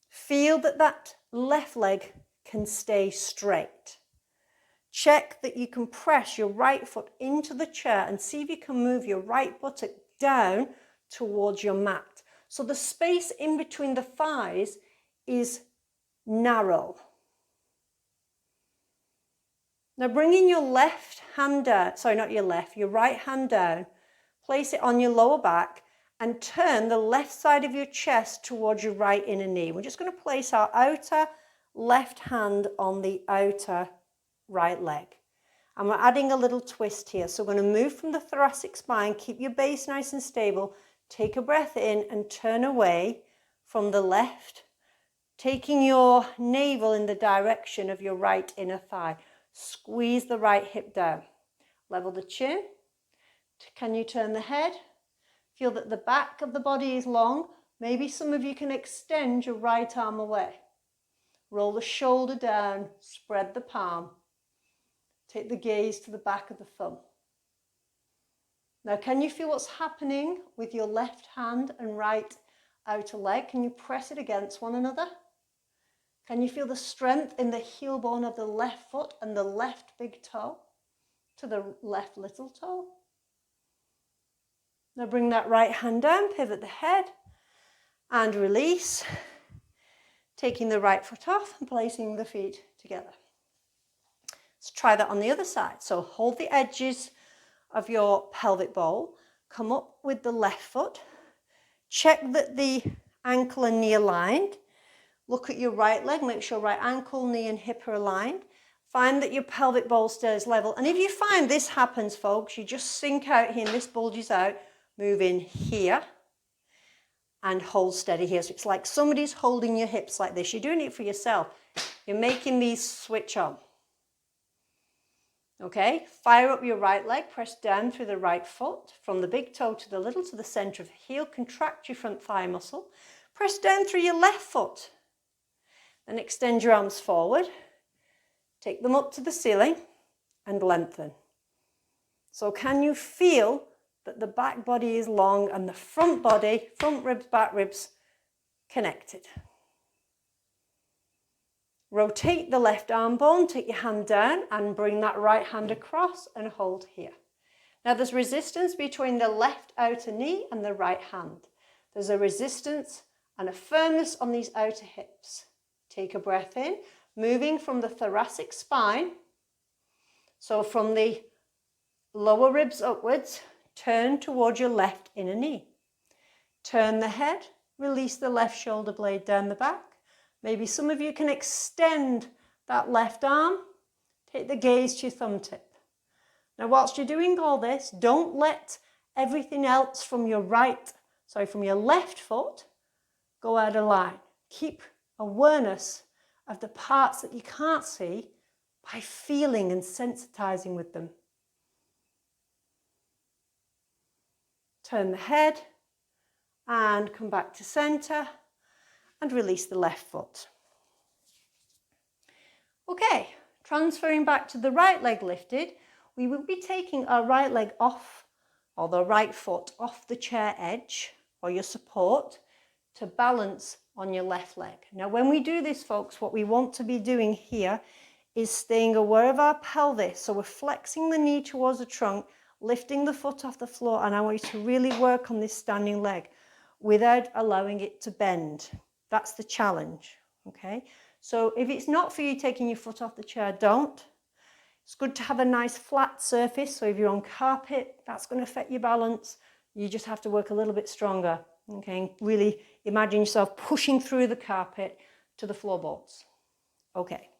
Feel that that left leg can stay straight. Check that you can press your right foot into the chair and see if you can move your right buttock down towards your mat. So the space in between the thighs is narrow. Now bringing your left hand down, your right hand down, place it on your lower back and turn the left side of your chest towards your right inner knee. We're just going to place our outer left hand on the outer right leg. And we're adding a little twist here. So we're going to move from the thoracic spine, keep your base nice and stable, take a breath in and turn away from the left, taking your navel in the direction of your right inner thigh. Squeeze the right hip down. Level the chin. Can you turn the head? Feel that the back of the body is long. Maybe some of you can extend your right arm away. Roll the shoulder down, spread the palm. Take the gaze to the back of the thumb. Now, can you feel what's happening with your left hand and right outer leg? Can you press it against one another? Can you feel the strength in the heel bone of the left foot and the left big toe to the left little toe? Now bring that right hand down, pivot the head and release. Taking the right foot off and placing the feet together. Let's try that on the other side. So hold the edges of your pelvic bowl, come up with the left foot, check that the ankle and knee are aligned, look at your right leg, make sure right ankle, knee and hip are aligned, find that your pelvic bowl stays level. And if you find this happens, folks, you just sink out here and this bulges out, move in here and hold steady here. So it's like somebody's holding your hips like this. You're doing it for yourself. You're making these switch on. Okay, fire up your right leg, press down through the right foot, from the big toe to the little to the center of the heel, contract your front thigh muscle, press down through your left foot, then extend your arms forward, take them up to the ceiling and lengthen. So can you feel that the back body is long and the front body, front ribs, back ribs connected? Rotate the left arm bone, take your hand down and bring that right hand across and hold here. Now there's resistance between the left outer knee and the right hand. There's a resistance and a firmness on these outer hips. Take a breath in, moving from the thoracic spine. So from the lower ribs upwards, turn towards your left inner knee. Turn the head, release the left shoulder blade down the back. Maybe some of you can extend that left arm, take the gaze to your thumb tip. Now, whilst you're doing all this, don't let everything else from your left foot go out of line. Keep awareness of the parts that you can't see by feeling and sensitizing with them. Turn the head and come back to center. And release the left foot. Okay, transferring back to the right leg lifted, we will be taking our right leg off, or the right foot off the chair edge, or your support, to balance on your left leg. Now, when we do this, folks, what we want to be doing here is staying aware of our pelvis. So we're flexing the knee towards the trunk, lifting the foot off the floor, and I want you to really work on this standing leg without allowing it to bend. That's the challenge, okay? So if it's not for you taking your foot off the chair, don't. It's good to have a nice flat surface. So if you're on carpet, that's going to affect your balance. You just have to work a little bit stronger, okay? And really imagine yourself pushing through the carpet to the floorboards. Okay.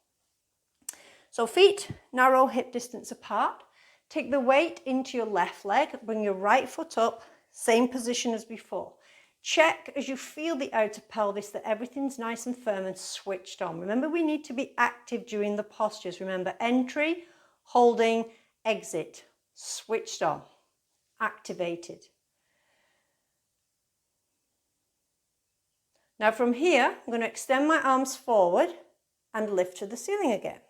So feet narrow, hip distance apart. Take the weight into your left leg, bring your right foot up, same position as before. Check as you feel the outer pelvis that everything's nice and firm and switched on. Remember, we need to be active during the postures. Remember, entry, holding, exit, switched on, activated. Now from here, I'm going to extend my arms forward and lift to the ceiling again.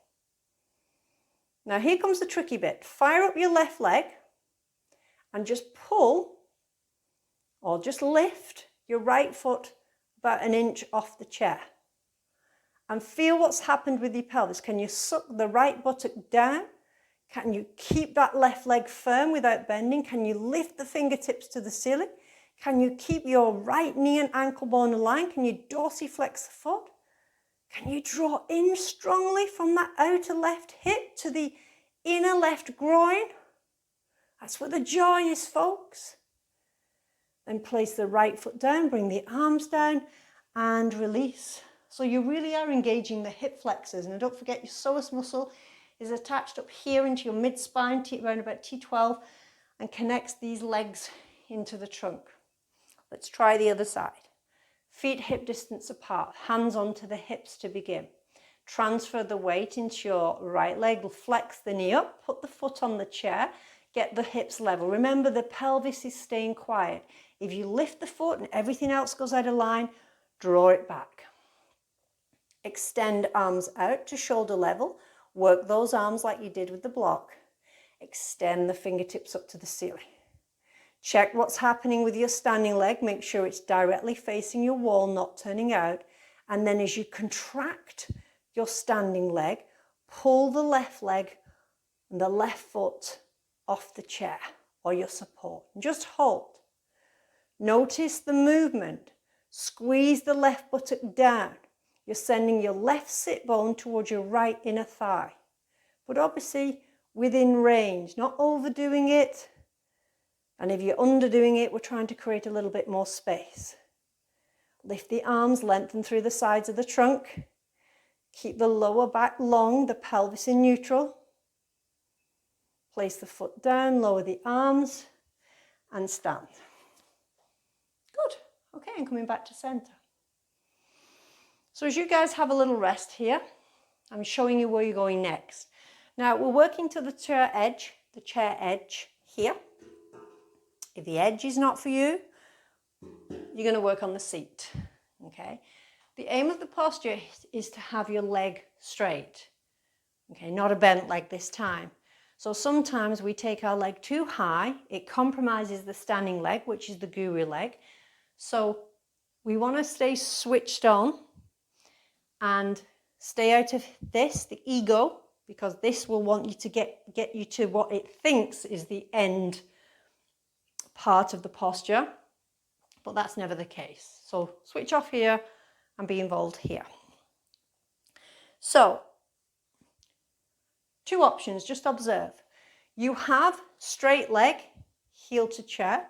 Now here comes the tricky bit. Fire up your left leg and just pull or just lift your right foot about an inch off the chair. And feel what's happened with your pelvis. Can you suck the right buttock down? Can you keep that left leg firm without bending? Can you lift the fingertips to the ceiling? Can you keep your right knee and ankle bone aligned? Can you dorsiflex the foot? Can you draw in strongly from that outer left hip to the inner left groin? That's where the joy is, folks. Then place the right foot down, bring the arms down and release. So you really are engaging the hip flexors. And don't forget your psoas muscle is attached up here into your mid-spine, around about T12, and connects these legs into the trunk. Let's try the other side. Feet hip distance apart, hands onto the hips to begin. Transfer the weight into your right leg, flex the knee up, put the foot on the chair, get the hips level. Remember, the pelvis is staying quiet. If you lift the foot and everything else goes out of line, draw it back. Extend arms out to shoulder level. Work those arms like you did with the block. Extend the fingertips up to the ceiling. Check what's happening with your standing leg. Make sure it's directly facing your wall, not turning out. And then as you contract your standing leg, pull the left leg and the left foot off the chair or your support. Just hold. Notice the movement. Squeeze the left buttock down. You're sending your left sit bone towards your right inner thigh. But obviously within range, not overdoing it. And if you're underdoing it, we're trying to create a little bit more space. Lift the arms, lengthen through the sides of the trunk. Keep the lower back long, the pelvis in neutral. Place the foot down, lower the arms, and stand. Good. Okay, and coming back to center. So as you guys have a little rest here, I'm showing you where you're going next. Now, we're working to the chair edge here. If the edge is not for you, you're going to work on the seat, okay? The aim of the posture is to have your leg straight, okay? Not a bent leg this time. So sometimes we take our leg too high. It compromises the standing leg, which is the Geary leg. So we want to stay switched on and stay out of this, the ego, because this will want you to get you to what it thinks is the end part of the posture, but that's never the case. So switch off here and be involved here. So, two options, just observe. You have straight leg, heel to chair.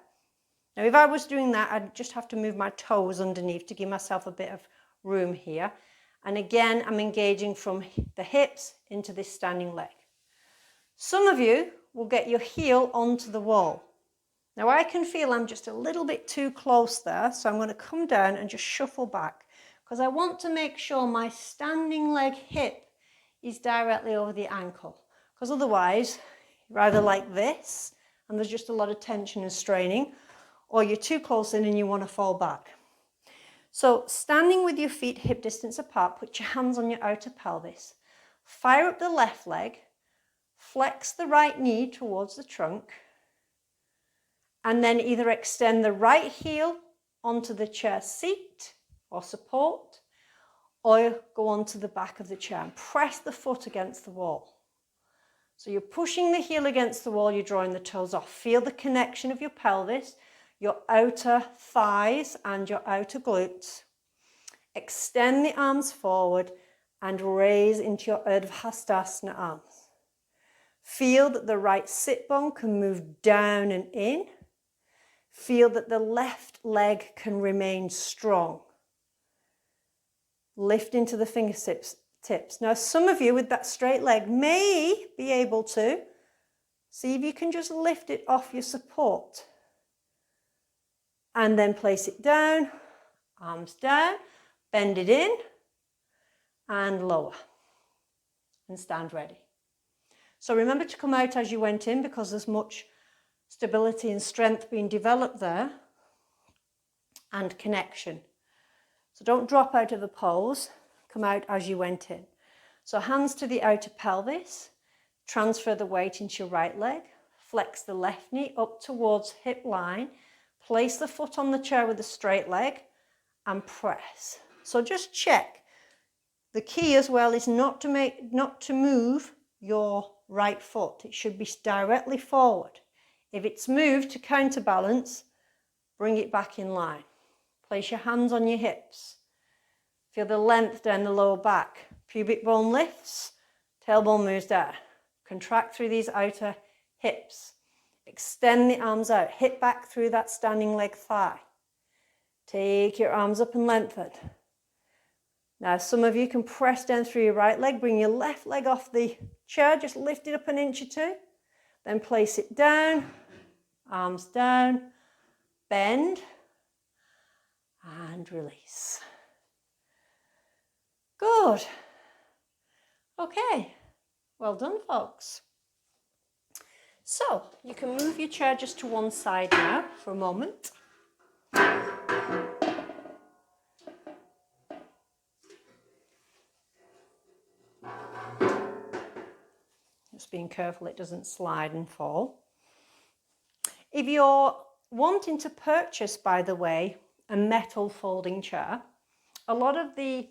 Now if I was doing that, I'd just have to move my toes underneath to give myself a bit of room here. And again, I'm engaging from the hips into this standing leg. Some of you will get your heel onto the wall. Now I can feel I'm just a little bit too close there, so I'm going to come down and just shuffle back because I want to make sure my standing leg hip is directly over the ankle, because otherwise you're either like this and there's just a lot of tension and straining, or you're too close in and you want to fall back. So standing with your feet hip distance apart, put your hands on your outer pelvis, fire up the left leg, flex the right knee towards the trunk, and then either extend the right heel onto the chair seat or support, or go onto the back of the chair and press the foot against the wall. So you're pushing the heel against the wall, you're drawing the toes off. Feel the connection of your pelvis, your outer thighs and your outer glutes. Extend the arms forward and raise into your Urdhva Hastasana arms. Feel that the right sit bone can move down and in. Feel that the left leg can remain strong. Lift into the fingertips. Now, some of you with that straight leg may be able to see if you can just lift it off your support. And then place it down, arms down, bend it in, and lower. And stand ready. So remember to come out as you went in because there's much stability and strength being developed there. And connection. So don't drop out of the pose. Come out as you went in. So hands to the outer pelvis. Transfer the weight into your right leg. Flex the left knee up towards hip line. Place the foot on the chair with a straight leg and press. So just check. The key as well is not to move your right foot. It should be directly forward. If it's moved to counterbalance, bring it back in line. Place your hands on your hips. Feel the length down the lower back. Pubic bone lifts, tailbone moves down. Contract through these outer hips. Extend the arms out. Hip back through that standing leg thigh. Take your arms up and lengthen. Now, some of you can press down through your right leg. Bring your left leg off the chair. Just lift it up an inch or two. Then place it down. Arms down. Bend. And release. Good. Okay. Well done, folks. So, you can move your chair just to one side now for a moment. Just being careful it doesn't slide and fall. If you're wanting to purchase, by the way, a metal folding chair, a lot of the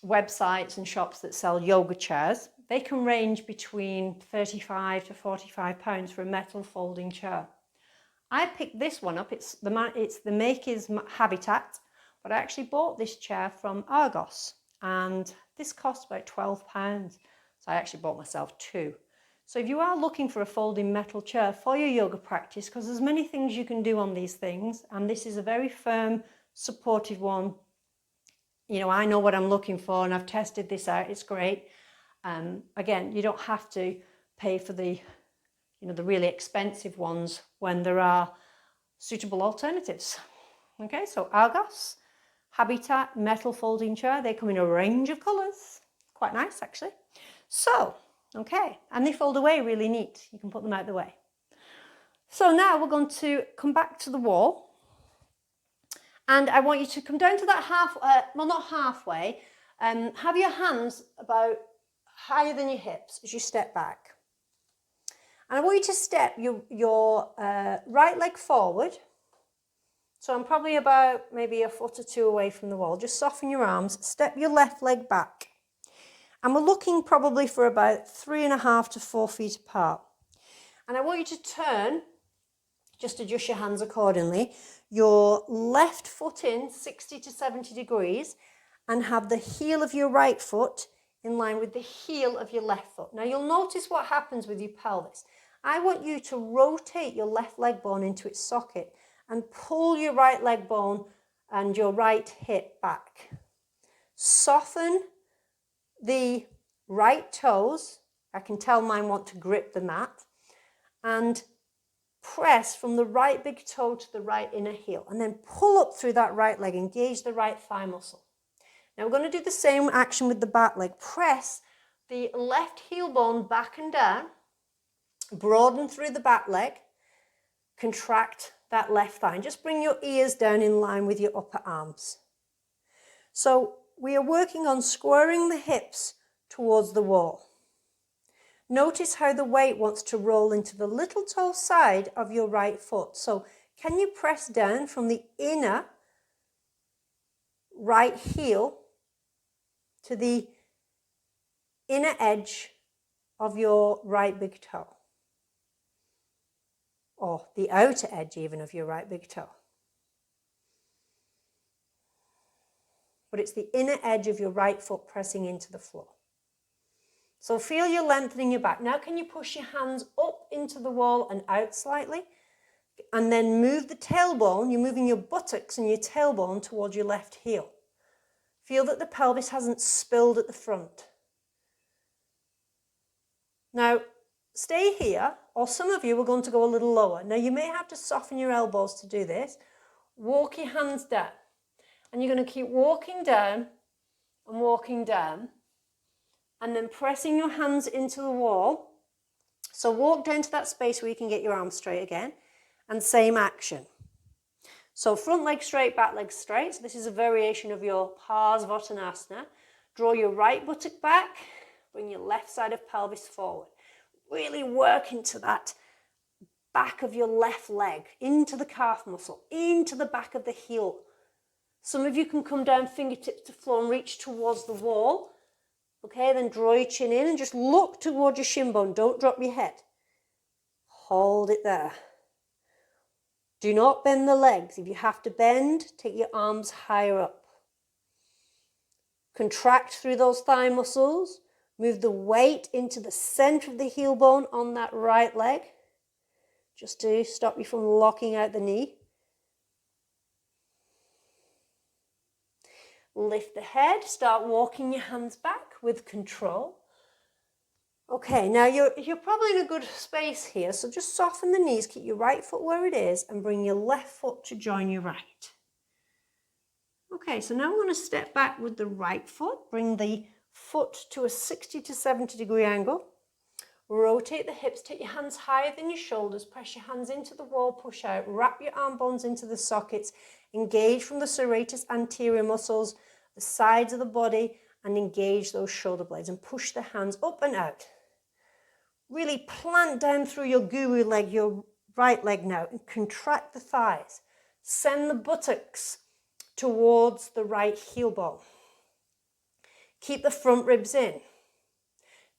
websites and shops that sell yoga chairs, they can range between £35 to £45 for a metal folding chair. I picked this one up. It's the make is Habitat, but I actually bought this chair from Argos, and this cost about £12. So I actually bought myself two. So if you are looking for a folding metal chair for your yoga practice, because there's many things you can do on these things, and this is a very firm, supportive one. You know, I know what I'm looking for, and I've tested this out. It's great. Again, you don't have to pay for the really expensive ones when there are suitable alternatives. Okay, so Argos, Habitat, metal folding chair. They come in a range of colours. Quite nice, actually. So, okay, and they fold away really neat. You can put them out the way. So now we're going to come back to the wall. And I want you to come down to that not halfway. Have your hands about higher than your hips as you step back. And I want you to step your right leg forward. So I'm probably about maybe a foot or two away from the wall. Just soften your arms. Step your left leg back. And we're looking probably for about 3.5 to 4 feet apart. And I want you to turn, just adjust your hands accordingly, your left foot in 60 to 70 degrees and have the heel of your right foot in line with the heel of your left foot. Now you'll notice what happens with your pelvis. I want you to rotate your left leg bone into its socket and pull your right leg bone and your right hip back. Soften the right toes. I can tell mine want to grip the mat. And press from the right big toe to the right inner heel. And then pull up through that right leg. Engage the right thigh muscle. Now we're going to do the same action with the back leg. Press the left heel bone back and down. Broaden through the back leg. Contract that left thigh. And just bring your ears down in line with your upper arms. So we are working on squaring the hips towards the wall. Notice how the weight wants to roll into the little toe side of your right foot. So can you press down from the inner right heel to the inner edge of your right big toe, or the outer edge even of your right big toe. But it's the inner edge of your right foot pressing into the floor. So feel you lengthening your back. Now can you push your hands up into the wall and out slightly? And then move the tailbone, you're moving your buttocks and your tailbone towards your left heel. Feel that the pelvis hasn't spilled at the front. Now, stay here, or some of you are going to go a little lower. Now, you may have to soften your elbows to do this. Walk your hands down. And you're going to keep walking down, and then pressing your hands into the wall. So walk down to that space where you can get your arms straight again, and same action. So front leg straight, back leg straight. So this is a variation of your Parsvottanasana. Draw your right buttock back, bring your left side of pelvis forward. Really work into that back of your left leg, into the calf muscle, into the back of the heel. Some of you can come down fingertips to floor and reach towards the wall. Okay, then draw your chin in and just look towards your shin bone. Don't drop your head. Hold it there. Do not bend the legs. If you have to bend, take your arms higher up. Contract through those thigh muscles. Move the weight into the center of the heel bone on that right leg, just to stop you from locking out the knee. Lift the head, start walking your hands back with control. Okay, now you're probably in a good space here, so just soften the knees, keep your right foot where it is, and bring your left foot to join your right. Okay, so now we're going to step back with the right foot, bring the foot to a 60 to 70 degree angle. Rotate the hips, take your hands higher than your shoulders, press your hands into the wall, push out, wrap your arm bones into the sockets, engage from the serratus anterior muscles, the sides of the body, and engage those shoulder blades and push the hands up and out. Really plant down through your Geary leg, your right leg now, and contract the thighs. Send the buttocks towards the right heel bone. Keep the front ribs in.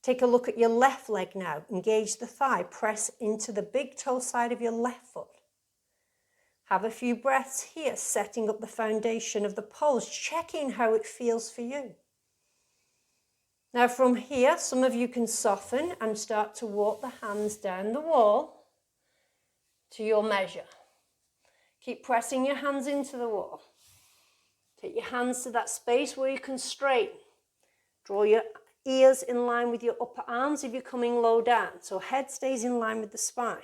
Take a look at your left leg now. Engage the thigh. Press into the big toe side of your left foot. Have a few breaths here, setting up the foundation of the pose, checking how it feels for you. Now from here, some of you can soften and start to walk the hands down the wall to your measure. Keep pressing your hands into the wall. Take your hands to that space where you can straighten. Draw your ears in line with your upper arms if you're coming low down, so head stays in line with the spine.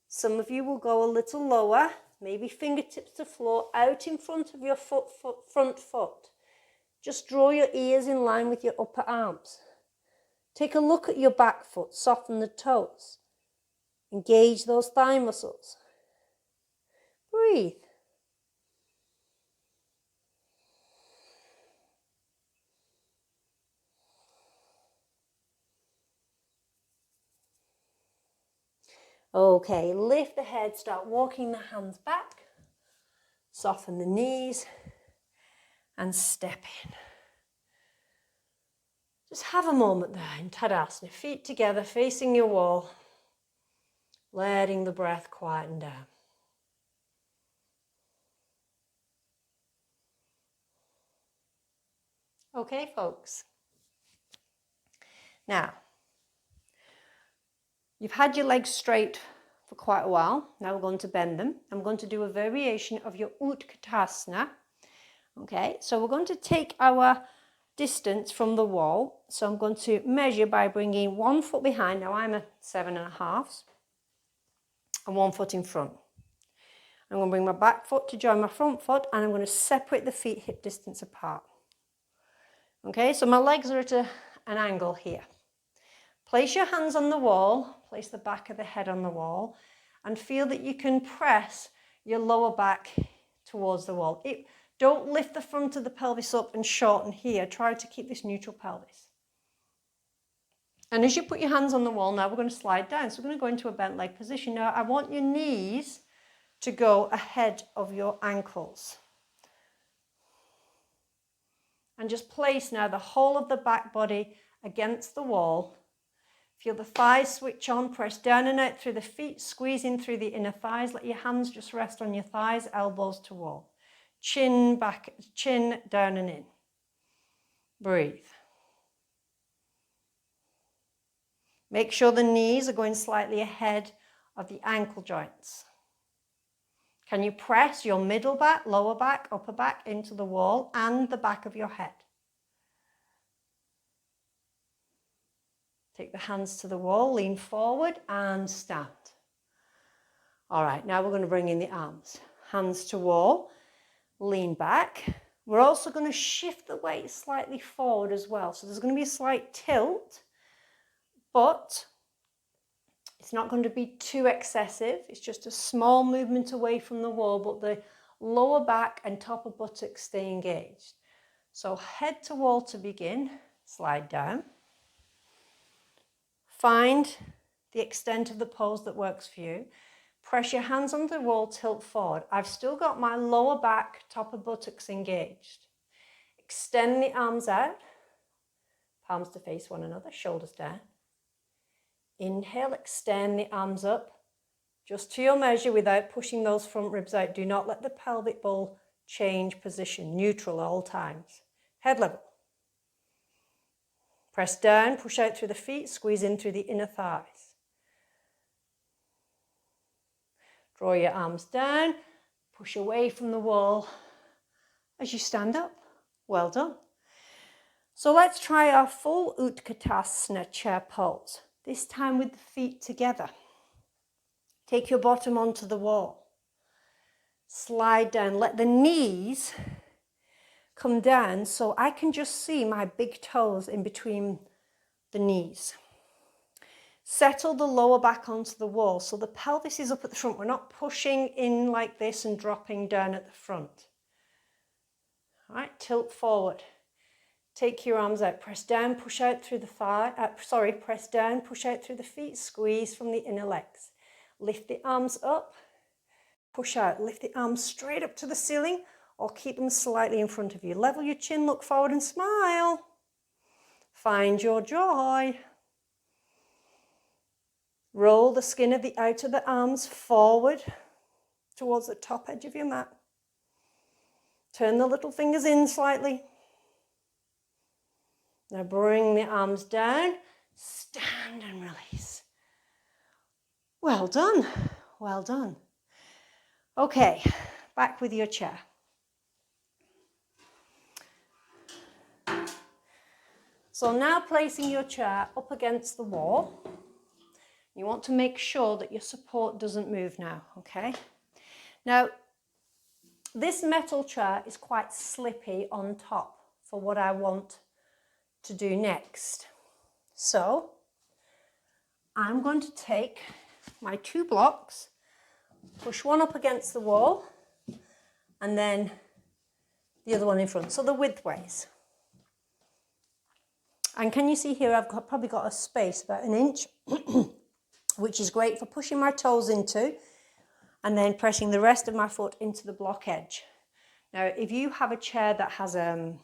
Some of you will go a little lower, maybe fingertips to floor, out in front of your front foot. Just draw your ears in line with your upper arms. Take a look at your back foot, soften the toes. Engage those thigh muscles. Breathe. Okay, lift the head, start walking the hands back. Soften the knees and step in. Just have a moment there in Tadasana, feet together, facing your wall, letting the breath quieten down. Okay, folks. Now, you've had your legs straight for quite a while. Now we're going to bend them. I'm going to do a variation of your Utkatasana. Okay, so we're going to take our distance from the wall. So I'm going to measure by bringing 1 foot behind. Now I'm a 7.5 and 1 foot in front. I'm going to bring my back foot to join my front foot, and I'm going to separate the feet hip distance apart. Okay, so my legs are at an angle here. Place your hands on the wall, place the back of the head on the wall, and feel that you can press your lower back towards the wall. Don't lift the front of the pelvis up and shorten here. Try to keep this neutral pelvis. And as you put your hands on the wall, now we're going to slide down. So we're going to go into a bent leg position. Now I want your knees to go ahead of your ankles. And just place now the whole of the back body against the wall. Feel the thighs switch on, press down and out through the feet, squeezing through the inner thighs. Let your hands just rest on your thighs, elbows to wall. Chin back, chin down and in. Breathe. Make sure the knees are going slightly ahead of the ankle joints. Can you press your middle back, lower back, upper back into the wall and the back of your head? Take the hands to the wall, lean forward and stand. All right, now we're going to bring in the arms. Hands to wall, lean back. We're also going to shift the weight slightly forward as well. So there's going to be a slight tilt, but it's not going to be too excessive. It's just a small movement away from the wall, but the lower back and top of buttocks stay engaged. So head to wall to begin, slide down. Find the extent of the pose that works for you. Press your hands on the wall, tilt forward. I've still got my lower back, top of buttocks engaged. Extend the arms out, palms to face one another, shoulders down. Inhale, extend the arms up, just to your measure without pushing those front ribs out. Do not let the pelvic bowl change position, neutral at all times. Head level. Press down, push out through the feet, squeeze in through the inner thighs. Draw your arms down, push away from the wall as you stand up. Well done. So let's try our full Utkatasana chair pose, this time with the feet together. Take your bottom onto the wall. Slide down, let the knees come down so I can just see my big toes in between the knees. Settle the lower back onto the wall so the pelvis is up at the front. We're not pushing in like this and dropping down at the front. All right, tilt forward. Take your arms out, press down, push out through the press down, push out through the feet, squeeze from the inner legs. Lift the arms up, push out, lift the arms straight up to the ceiling or keep them slightly in front of you. Level your chin, look forward and smile. Find your joy. Roll the skin of the outer of the arms forward towards the top edge of your mat. Turn the little fingers in slightly. Now bring the arms down, stand and release. Well done, well done. Okay, back with your chair. So now placing your chair up against the wall, you want to make sure that your support doesn't move now, okay? Now, this metal chair is quite slippy on top for what I want to do next. So, I'm going to take my 2 blocks, push one up against the wall, and then the other one in front, so the widthways. And can you see here, I've probably got a space about 1 inch, which is great for pushing my toes into and then pressing the rest of my foot into the block edge. Now, if you have a chair that has a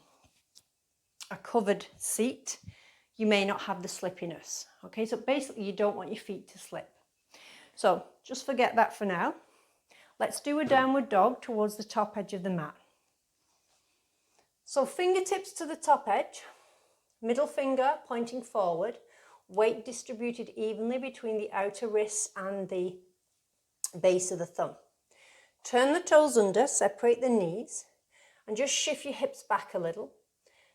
covered seat, you may not have the slippiness. Okay, so basically you don't want your feet to slip. So just forget that for now. Let's do a downward dog towards the top edge of the mat. So fingertips to the top edge, middle finger pointing forward, weight distributed evenly between the outer wrists and the base of the thumb. Turn the toes under, separate the knees, and just shift your hips back a little.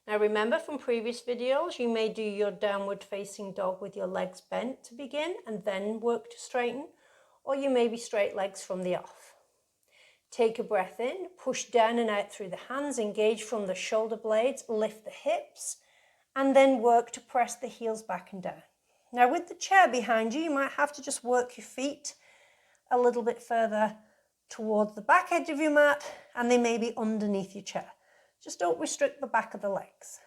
Now remember from previous videos, you may do your downward facing dog with your legs bent to begin and then work to straighten, or you may be straight legs from the off. Take a breath in, push down and out through the hands, engage from the shoulder blades, lift the hips, and then work to press the heels back and down. Now with the chair behind you, you might have to just work your feet a little bit further towards the back edge of your mat, and they may be underneath your chair. Just don't restrict the back of the legs.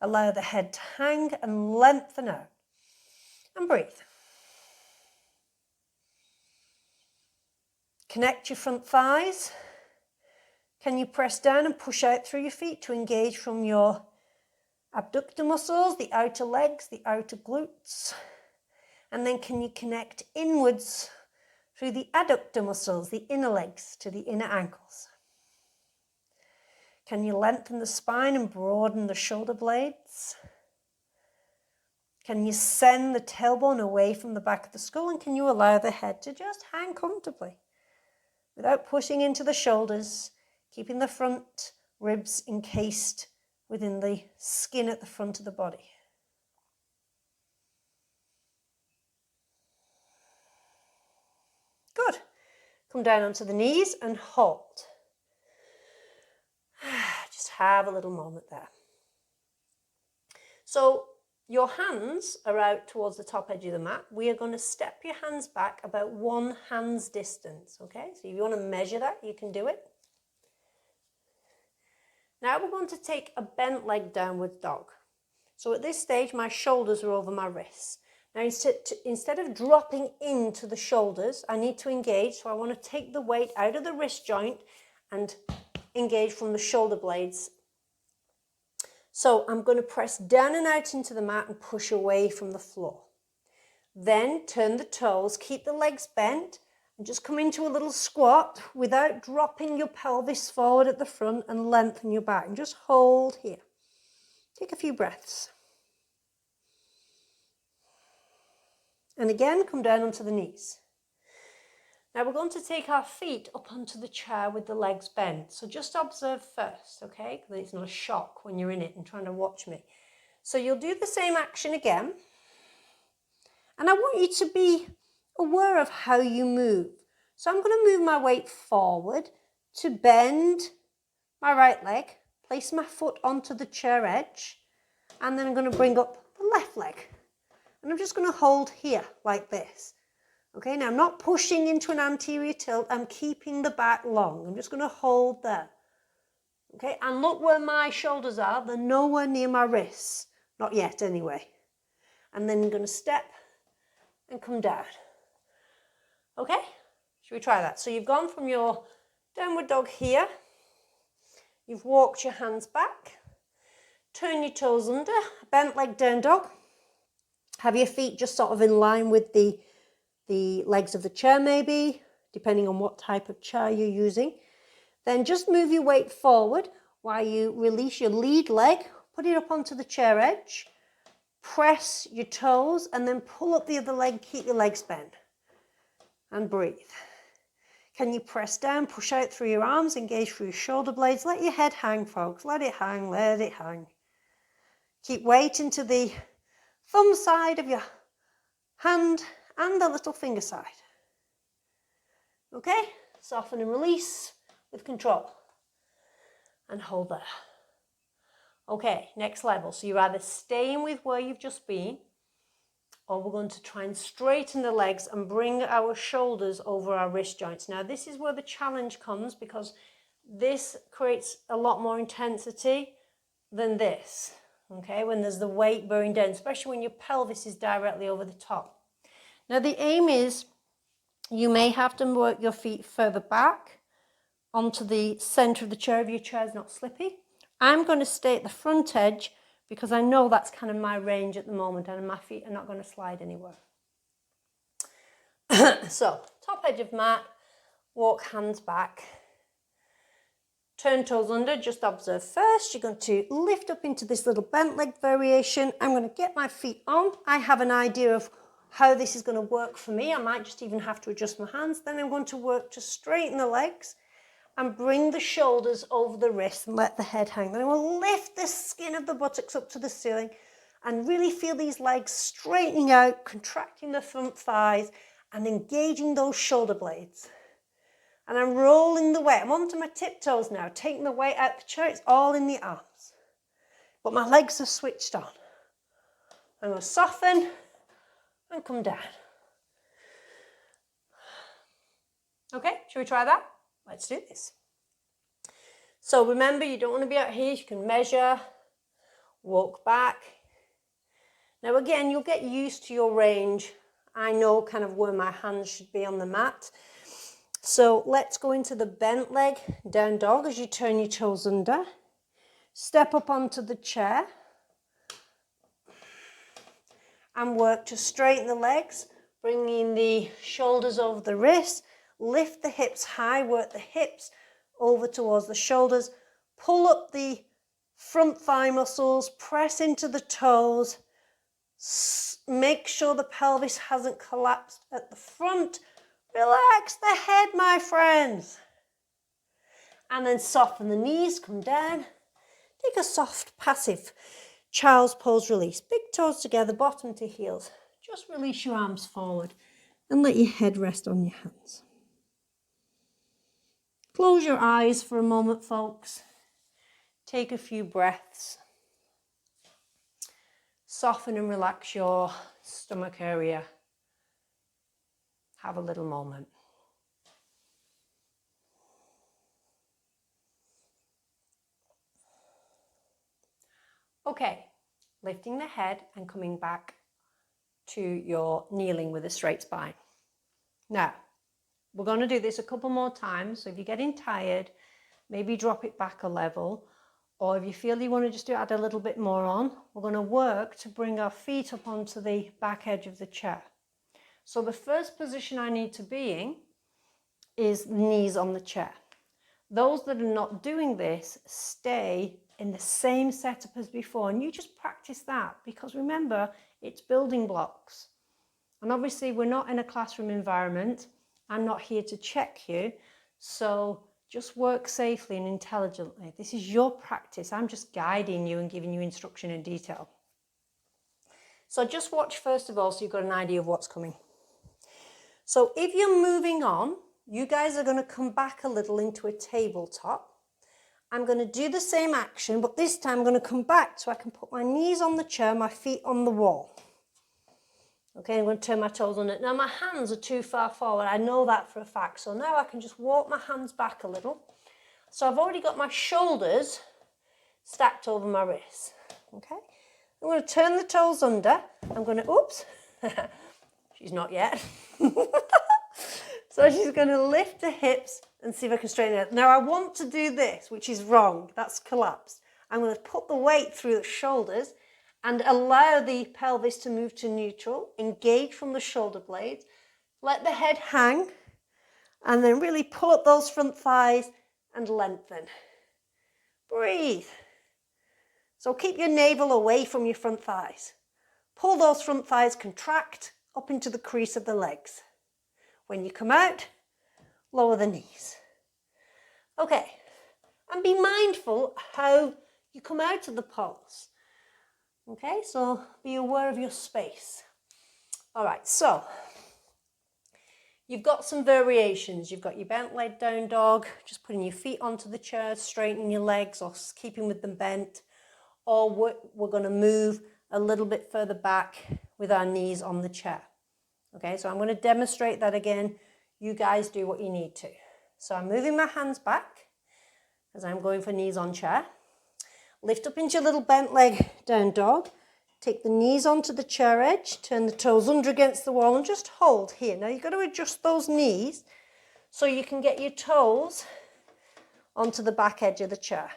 Allow the head to hang and lengthen out. And breathe. Connect your front thighs. Can you press down and push out through your feet to engage from your abductor muscles, the outer legs, the outer glutes? And then can you connect inwards through the adductor muscles, the inner legs to the inner ankles? Can you lengthen the spine and broaden the shoulder blades? Can you send the tailbone away from the back of the skull, and can you allow the head to just hang comfortably without pushing into the shoulders, keeping the front ribs encased within the skin at the front of the body? Good. Come down onto the knees and hold. Just have a little moment there. So your hands are out towards the top edge of the mat. We are going to step your hands back about 1 hand's distance, okay? So if you want to measure that, you can do it. Now we're going to take a bent leg downward dog. So at this stage, my shoulders are over my wrists. Now instead of dropping into the shoulders, I need to engage. So I want to take the weight out of the wrist joint and engage from the shoulder blades. So I'm going to press down and out into the mat and push away from the floor. Then turn the toes, keep the legs bent, and just come into a little squat without dropping your pelvis forward at the front, and lengthen your back. And just hold here. Take a few breaths. And again, come down onto the knees. Now we're going to take our feet up onto the chair with the legs bent. So just observe first, okay? Then it's not a shock when you're in it and trying to watch me. So you'll do the same action again. And I want you to be aware of how you move. So I'm going to move my weight forward to bend my right leg, place my foot onto the chair edge, and then I'm going to bring up the left leg. And I'm just going to hold here like this. Okay, now I'm not pushing into an anterior tilt. I'm keeping the back long. I'm just going to hold there. Okay, and look where my shoulders are. They're nowhere near my wrists. Not yet, anyway. And then I'm going to step and come down. Okay, should we try that? So you've gone from your downward dog here. You've walked your hands back. Turn your toes under. Bent leg down dog. Have your feet just sort of in line with the legs of the chair maybe, depending on what type of chair you're using. Then just move your weight forward while you release your lead leg, put it up onto the chair edge, press your toes, and then pull up the other leg, keep your legs bent, and breathe. Can you press down, push out through your arms, engage through your shoulder blades, let your head hang, folks, let it hang, let it hang. Keep weight into the thumb side of your hand and the little finger side. Okay, soften and release with control. And hold there. Okay, next level. So you're either staying with where you've just been, or we're going to try and straighten the legs and bring our shoulders over our wrist joints. Now this is where the challenge comes, because this creates a lot more intensity than this. Okay, when there's the weight bearing down, especially when your pelvis is directly over the top. Now the aim is you may have to work your feet further back onto the center of the chair if your chair is not slippy. I'm going to stay at the front edge because I know that's kind of my range at the moment, and my feet are not going to slide anywhere. So, top edge of mat, walk hands back. Turn toes under, just observe first. You're going to lift up into this little bent leg variation. I'm going to get my feet on. I have an idea of how this is going to work for me. I might just even have to adjust my hands. Then I'm going to work to straighten the legs and bring the shoulders over the wrists and let the head hang. Then I will lift the skin of the buttocks up to the ceiling and really feel these legs straightening out, contracting the front thighs and engaging those shoulder blades. And I'm rolling the weight. I'm onto my tiptoes now, taking the weight out the chair. It's all in the arms. But my legs are switched on. I'm going to soften and come down. Okay, should we try that? Let's do this. So remember, you don't want to be out here. You can measure, walk back. Now again, you'll get used to your range. I know kind of where my hands should be on the mat. So let's go into the bent leg down dog as you turn your toes under. Step up onto the chair and work to straighten the legs, bringing the shoulders over the wrists, lift the hips high, work the hips over towards the shoulders, pull up the front thigh muscles, press into the toes, make sure the pelvis hasn't collapsed at the front. Relax the head, my friends. And then soften the knees, come down. Take a soft, passive child's pose release. Big toes together, bottom to heels. Just release your arms forward and let your head rest on your hands. Close your eyes for a moment, folks. Take a few breaths. Soften and relax your stomach area. Have a little moment. Okay, lifting the head and coming back to your kneeling with a straight spine. Now, we're going to do this a couple more times. So if you're getting tired, maybe drop it back a level. Or if you feel you want to just add a little bit more on, we're going to work to bring our feet up onto the back edge of the chair. So the first position I need to be in is knees on the chair. Those that are not doing this, stay in the same setup as before, and you just practice that, because remember, it's building blocks. And obviously we're not in a classroom environment. I'm not here to check you, so just work safely and intelligently. This is your practice. I'm just guiding you and giving you instruction in detail. So just watch first of all so you've got an idea of what's coming. So if you're moving on, you guys are going to come back a little into a tabletop. I'm going to do the same action, but this time I'm going to come back so I can put my knees on the chair, my feet on the wall. Okay, I'm going to turn my toes on it. Now my hands are too far forward. I know that for a fact. So now I can just walk my hands back a little. So I've already got my shoulders stacked over my wrists. Okay, I'm going to turn the toes under. I'm going to, oops, she's not yet. So she's going to lift the hips and see if I can straighten it. Now I want to do this, which is wrong. That's collapsed. I'm going to put the weight through the shoulders and allow the pelvis to move to neutral, engage from the shoulder blades, let the head hang, and then really pull up those front thighs and lengthen. Breathe. So keep your navel away from your front thighs. Pull those front thighs, contract up into the crease of the legs. When you come out, lower the knees. Okay, and be mindful how you come out of the pose. Okay, so be aware of your space. All right, so you've got some variations. You've got your bent leg down dog, just putting your feet onto the chair, straightening your legs or keeping with them bent. Or we're going to move a little bit further back with our knees on the chair. Okay, so I'm going to demonstrate that again. You guys do what you need to. So I'm moving my hands back as I'm going for knees on chair. Lift up into your little bent leg down dog. Take the knees onto the chair edge. Turn the toes under against the wall and just hold here. Now you've got to adjust those knees so you can get your toes onto the back edge of the chair.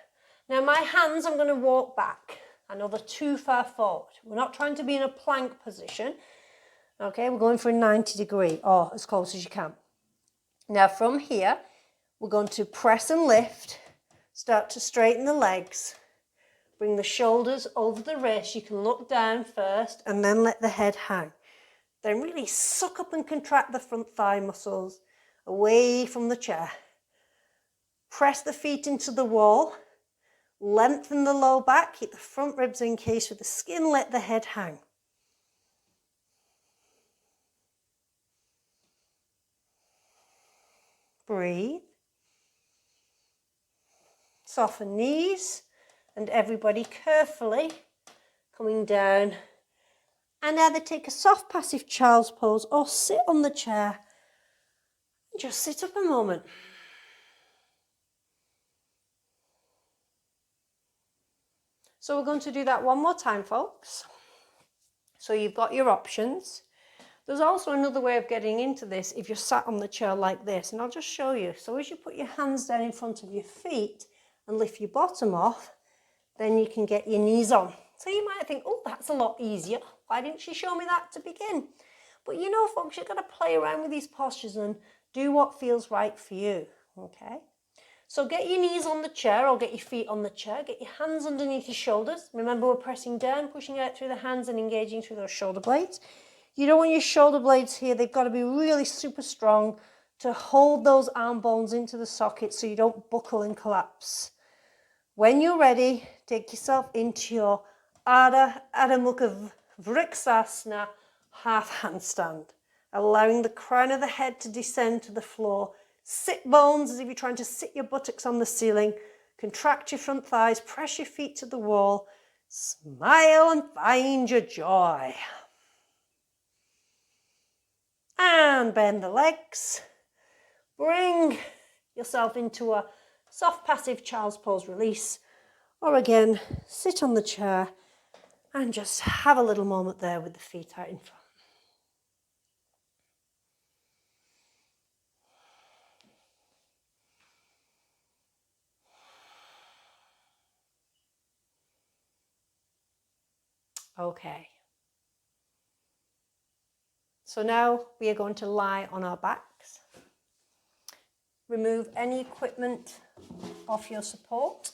Now my hands, I'm going to walk back. I know they're too far forward. We're not trying to be in a plank position. Okay, we're going for a 90 degree or as close as you can. Now from here, we're going to press and lift, start to straighten the legs, bring the shoulders over the wrist. You can look down first and then let the head hang. Then really suck up and contract the front thigh muscles away from the chair. Press the feet into the wall, lengthen the low back, keep the front ribs encased with the skin, let the head hang. Breathe. Soften knees and everybody carefully coming down and either take a soft passive child's pose or sit on the chair and just sit up a moment. So we're going to do that one more time, folks. So you've got your options. There's also another way of getting into this if you're sat on the chair like this, and I'll just show you. So as you put your hands down in front of your feet and lift your bottom off, then you can get your knees on. So you might think, oh, that's a lot easier. Why didn't she show me that to begin? But you know, folks, you've got to play around with these postures and do what feels right for you, okay? So get your knees on the chair or get your feet on the chair. Get your hands underneath your shoulders. Remember, we're pressing down, pushing out through the hands and engaging through those shoulder blades. You don't want your shoulder blades here. They've got to be really super strong to hold those arm bones into the socket so you don't buckle and collapse. When you're ready, take yourself into your Ardha Mukha Vriksasana half handstand, allowing the crown of the head to descend to the floor. Sit bones as if you're trying to sit your buttocks on the ceiling. Contract your front thighs, press your feet to the wall. Smile and find your joy. And bend the legs. Bring yourself into a soft passive child's pose release. Or again, sit on the chair and just have a little moment there with the feet out in front. Okay. So now we are going to lie on our backs. Remove any equipment off your support.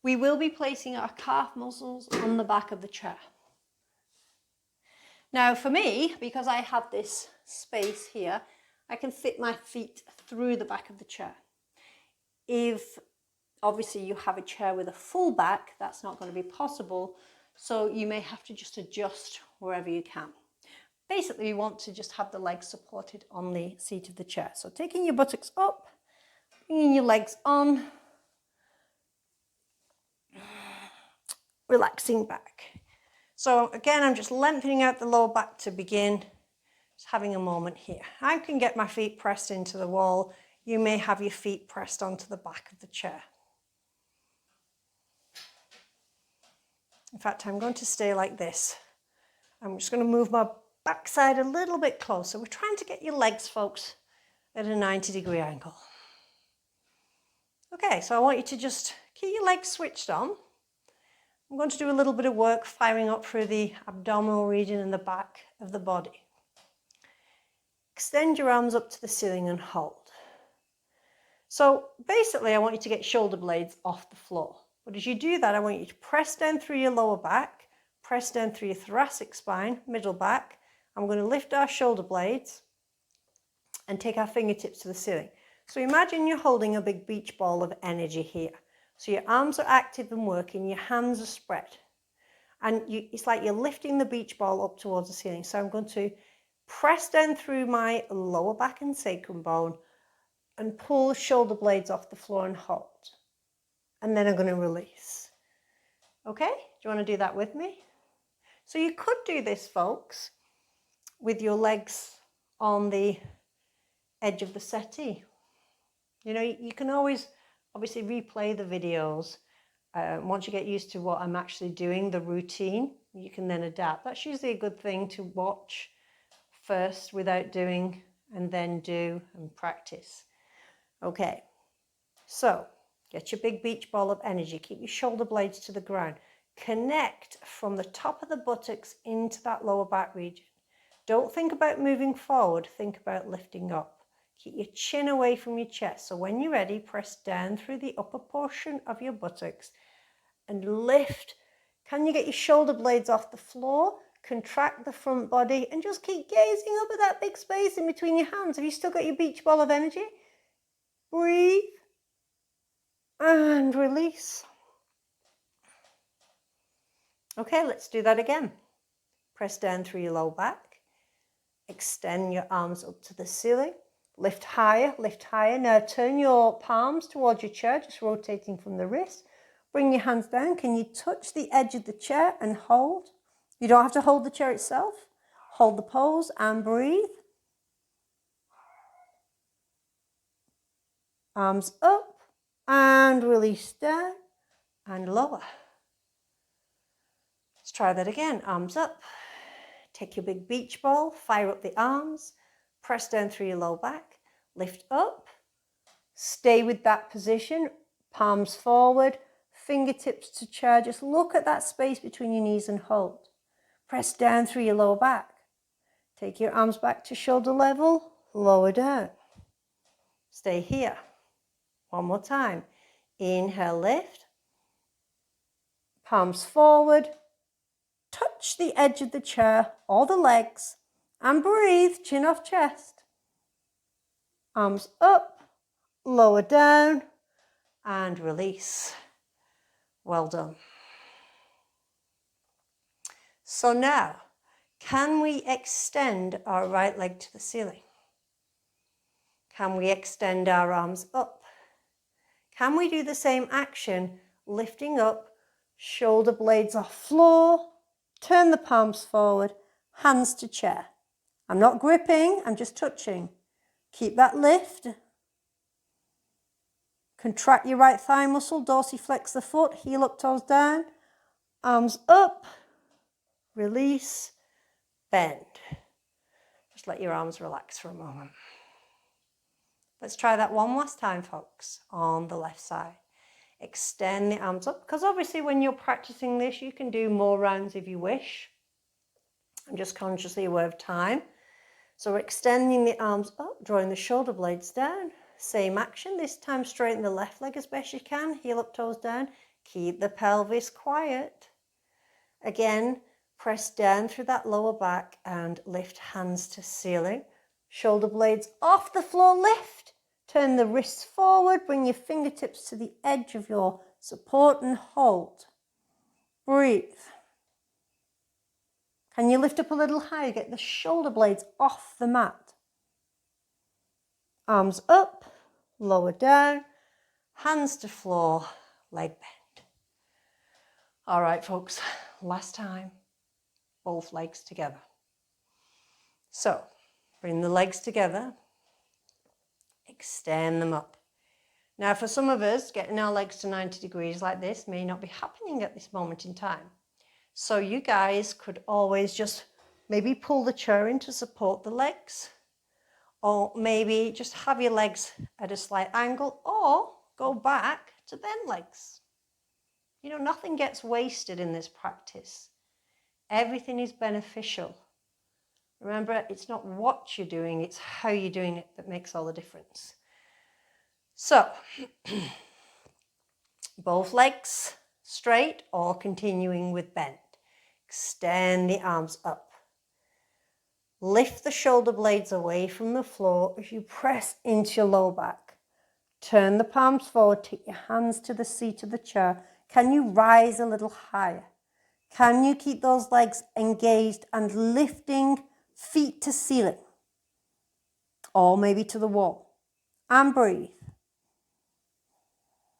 We will be placing our calf muscles on the back of the chair. Now for me, because I have this space here, I can fit my feet through the back of the chair. If obviously you have a chair with a full back, that's not going to be possible, so you may have to just adjust wherever you can. Basically, you want to just have the legs supported on the seat of the chair. So taking your buttocks up, bringing your legs on, relaxing back. So again, I'm just lengthening out the lower back to begin. Just having a moment here. I can get my feet pressed into the wall. You may have your feet pressed onto the back of the chair. In fact, I'm going to stay like this. I'm just going to move my backside a little bit closer. We're trying to get your legs, folks, at a 90-degree angle. Okay, so I want you to just keep your legs switched on. I'm going to do a little bit of work firing up through the abdominal region and the back of the body. Extend your arms up to the ceiling and hold. So basically, I want you to get shoulder blades off the floor. But as you do that, I want you to press down through your lower back, press down through your thoracic spine, middle back. I'm going to lift our shoulder blades and take our fingertips to the ceiling. So imagine you're holding a big beach ball of energy here. So your arms are active and working, your hands are spread. And it's like you're lifting the beach ball up towards the ceiling. So I'm going to press down through my lower back and sacrum bone and pull the shoulder blades off the floor and hold. And then I'm going to release. Okay, do you want to do that with me? So you could do this, folks, with your legs on the edge of the settee. You know, you can always obviously replay the videos. Once you get used to what I'm actually doing, the routine, you can then adapt. That's usually a good thing to watch first without doing and then do and practice. Okay, so get your big beach ball of energy. Keep your shoulder blades to the ground. Connect from the top of the buttocks into that lower back region. Don't think about moving forward, think about lifting up. Keep your chin away from your chest. So when you're ready, press down through the upper portion of your buttocks and lift. Can you get your shoulder blades off the floor? Contract the front body and just keep gazing up at that big space in between your hands. Have you still got your beach ball of energy? Breathe and release. Okay, let's do that again. Press down through your low back. Extend your arms up to the ceiling. Lift higher, lift higher. Now turn your palms towards your chair, just rotating from the wrist. Bring your hands down. Can you touch the edge of the chair and hold? You don't have to hold the chair itself. Hold the pose and breathe. Arms up and release down and lower. Let's try that again. Arms up. Take your big beach ball, fire up the arms, press down through your low back, lift up, stay with that position, palms forward, fingertips to chair. Just look at that space between your knees and hold. Press down through your lower back. Take your arms back to shoulder level, lower down. Stay here. One more time. Inhale, lift. Palms forward. Touch the edge of the chair or the legs and breathe, chin off chest. Arms up, lower down and release. Well done. So now, can we extend our right leg to the ceiling? Can we extend our arms up? Can we do the same action, lifting up, shoulder blades off floor, turn the palms forward, hands to chair. I'm not gripping, I'm just touching. Keep that lift. Contract your right thigh muscle, dorsiflex the foot, heel up, toes down, arms up, release, bend. Just let your arms relax for a moment. Let's try that one last time, folks, on the left side. Extend the arms up, because obviously when you're practicing this, you can do more rounds if you wish. I'm just consciously aware of time. So we're extending the arms up, drawing the shoulder blades down. Same action, this time straighten the left leg as best you can, heel up, toes down. Keep the pelvis quiet. Again, press down through that lower back and lift hands to ceiling. Shoulder blades off the floor, lift. Turn the wrists forward, bring your fingertips to the edge of your support and hold. Breathe. Can you lift up a little higher? Get the shoulder blades off the mat. Arms up, lower down, hands to floor, leg bend. All right, folks, last time, both legs together. So, bring the legs together. Extend them up. Now for some of us, getting our legs to 90 degrees like this may not be happening at this moment in time. So you guys could always just maybe pull the chair in to support the legs, or maybe just have your legs at a slight angle, or go back to bend legs. You know, nothing gets wasted in this practice. Everything is beneficial. Remember, it's not what you're doing, it's how you're doing it that makes all the difference. So, both legs straight or continuing with bend. Extend the arms up. Lift the shoulder blades away from the floor as you press into your low back. Turn the palms forward, take your hands to the seat of the chair. Can you rise a little higher? Can you keep those legs engaged and lifting feet to ceiling? Or maybe to the wall. And breathe.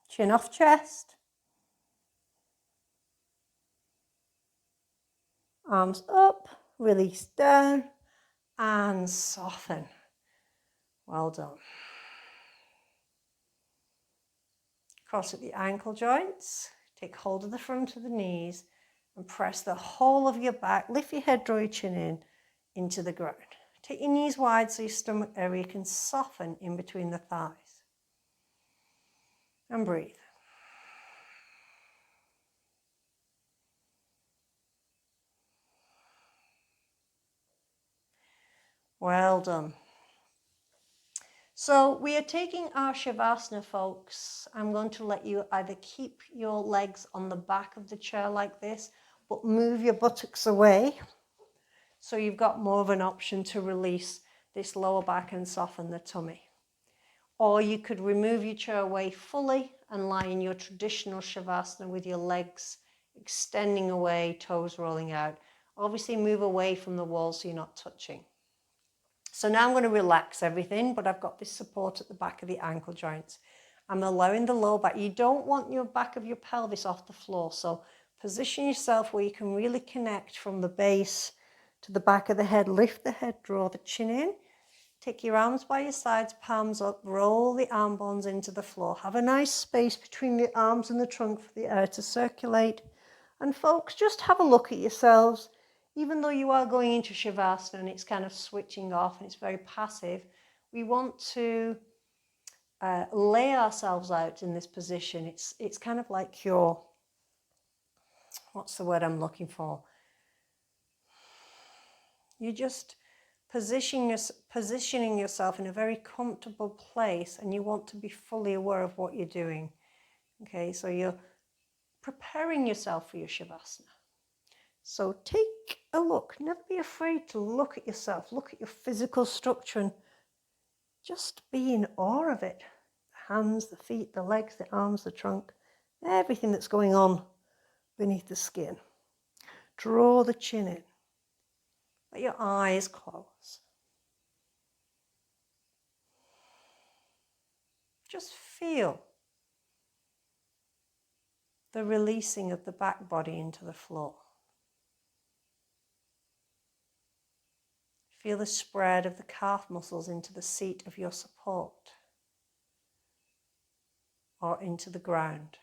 Chin off chest. Arms up, release down, and soften. Well done. Cross at the ankle joints. Take hold of the front of the knees and press the whole of your back. Lift your head, draw your chin in into the ground. Take your knees wide so your stomach area can soften in between the thighs. And breathe. Well done. So we are taking our Shavasana, folks. I'm going to let you either keep your legs on the back of the chair like this, but move your buttocks away. So you've got more of an option to release this lower back and soften the tummy. Or you could remove your chair away fully and lie in your traditional Shavasana with your legs extending away, toes rolling out. Obviously move away from the wall so you're not touching. So now I'm going to relax everything, but I've got this support at the back of the ankle joints. I'm allowing the lower back. You don't want your back of your pelvis off the floor, so position yourself where you can really connect from the base to the back of the head. Lift the head, draw the chin in. Take your arms by your sides, palms up, roll the arm bones into the floor. Have a nice space between the arms and the trunk for the air to circulate And folks, just have a look at yourselves. Even though you are going into Shavasana and it's kind of switching off and it's very passive, we want to lay ourselves out in this position. It's kind of like your, what's the word I'm looking for? You're just positioning yourself in a very comfortable place, and you want to be fully aware of what you're doing. Okay, so you're preparing yourself for your Shavasana. So take a look. Never be afraid to look at yourself, look at your physical structure, and just be in awe of it. The hands, the feet, the legs, the arms, the trunk, everything that's going on beneath the skin. Draw the chin in. Let your eyes close. Just feel the releasing of the back body into the floor. Feel the spread of the calf muscles into the seat of your support or into the ground.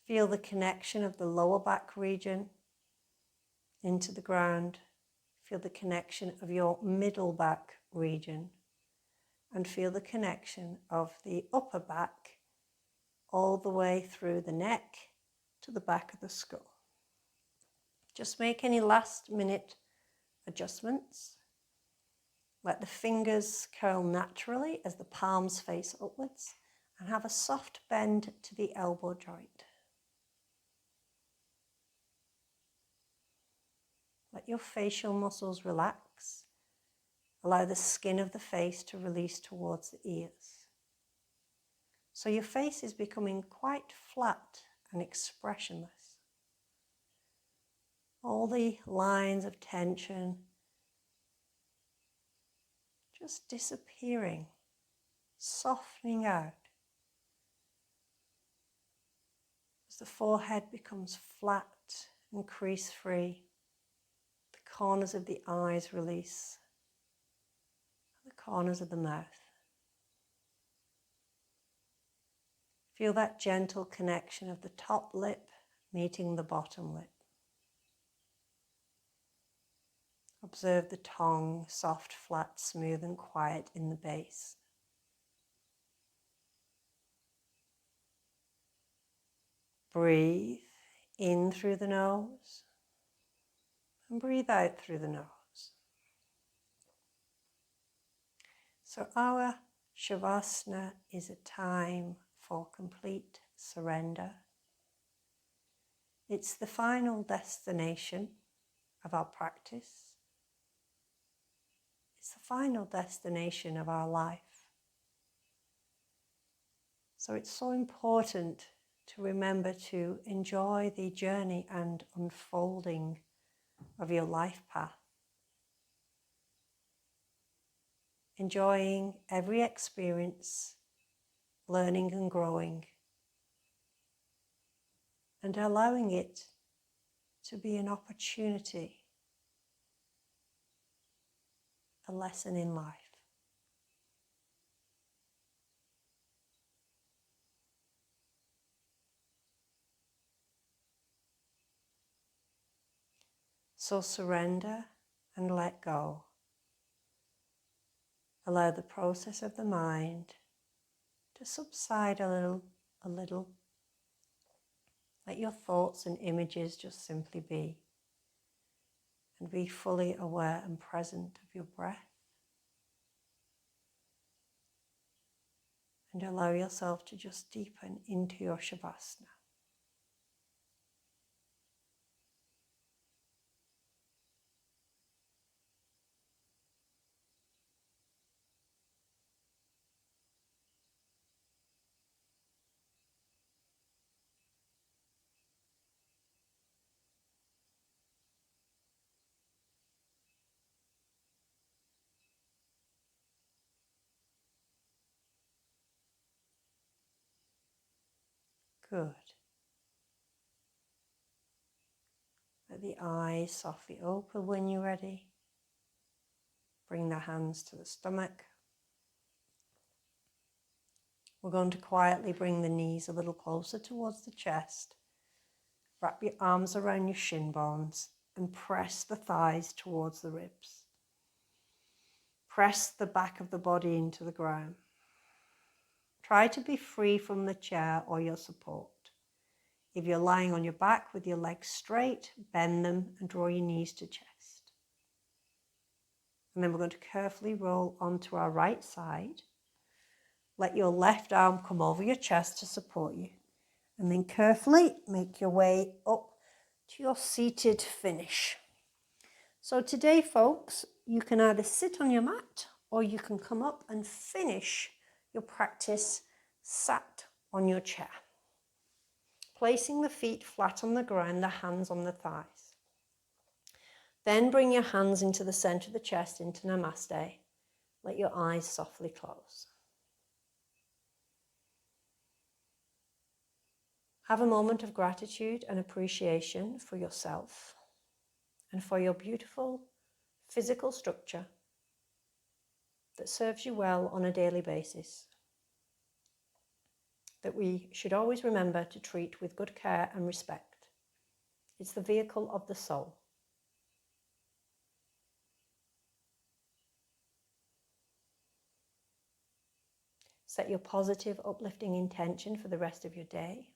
Feel the connection of the lower back region into the ground. Feel the connection of your middle back region, and feel the connection of the upper back all the way through the neck to the back of the skull. Just make any last minute adjustments. Let the fingers curl naturally as the palms face upwards, and have a soft bend to the elbow joint. Let your facial muscles relax. Allow the skin of the face to release towards the ears. So your face is becoming quite flat and expressionless. All the lines of tension just disappearing, softening out. As the forehead becomes flat and crease-free, the corners of the eyes release, the corners of the mouth. Feel that gentle connection of the top lip meeting the bottom lip. Observe the tongue, soft, flat, smooth and quiet in the base. Breathe in through the nose and breathe out through the nose. So our Shavasana is a time for complete surrender. It's the final destination of our practice. It's the final destination of our life. So it's so important to remember to enjoy the journey and unfolding of your life path. Enjoying every experience, learning and growing, and allowing it to be an opportunity, a lesson in life. So surrender and let go. Allow the process of the mind to subside a little. Let your thoughts and images just simply be. And be fully aware and present of your breath. And allow yourself to just deepen into your Shavasana. Good. Let the eyes softly open when you're ready. Bring the hands to the stomach. We're going to quietly bring the knees a little closer towards the chest. Wrap your arms around your shin bones and press the thighs towards the ribs. Press the back of the body into the ground. Try to be free from the chair or your support. If you're lying on your back with your legs straight, bend them and draw your knees to chest. And then we're going to carefully roll onto our right side. Let your left arm come over your chest to support you. And then carefully make your way up to your seated finish. So today, folks, you can either sit on your mat or you can come up and finish your practice sat on your chair. Placing the feet flat on the ground, the hands on the thighs. Then bring your hands into the center of the chest, into Namaste. Let your eyes softly close. Have a moment of gratitude and appreciation for yourself and for your beautiful physical structure that serves you well on a daily basis, that we should always remember to treat with good care and respect. It's the vehicle of the soul. Set your positive, uplifting intention for the rest of your day,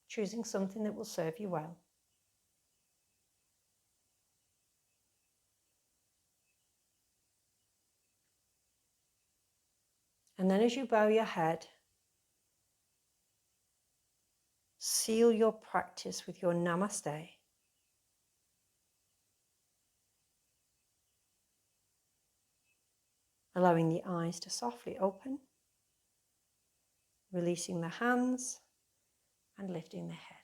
choosing something that will serve you well. And then as you bow your head, seal your practice with your Namaste. Allowing the eyes to softly open, releasing the hands and lifting the head.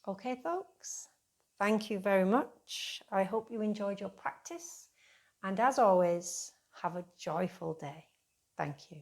Okay, folks, thank you very much. I hope you enjoyed your practice. And as always, have a joyful day. Thank you.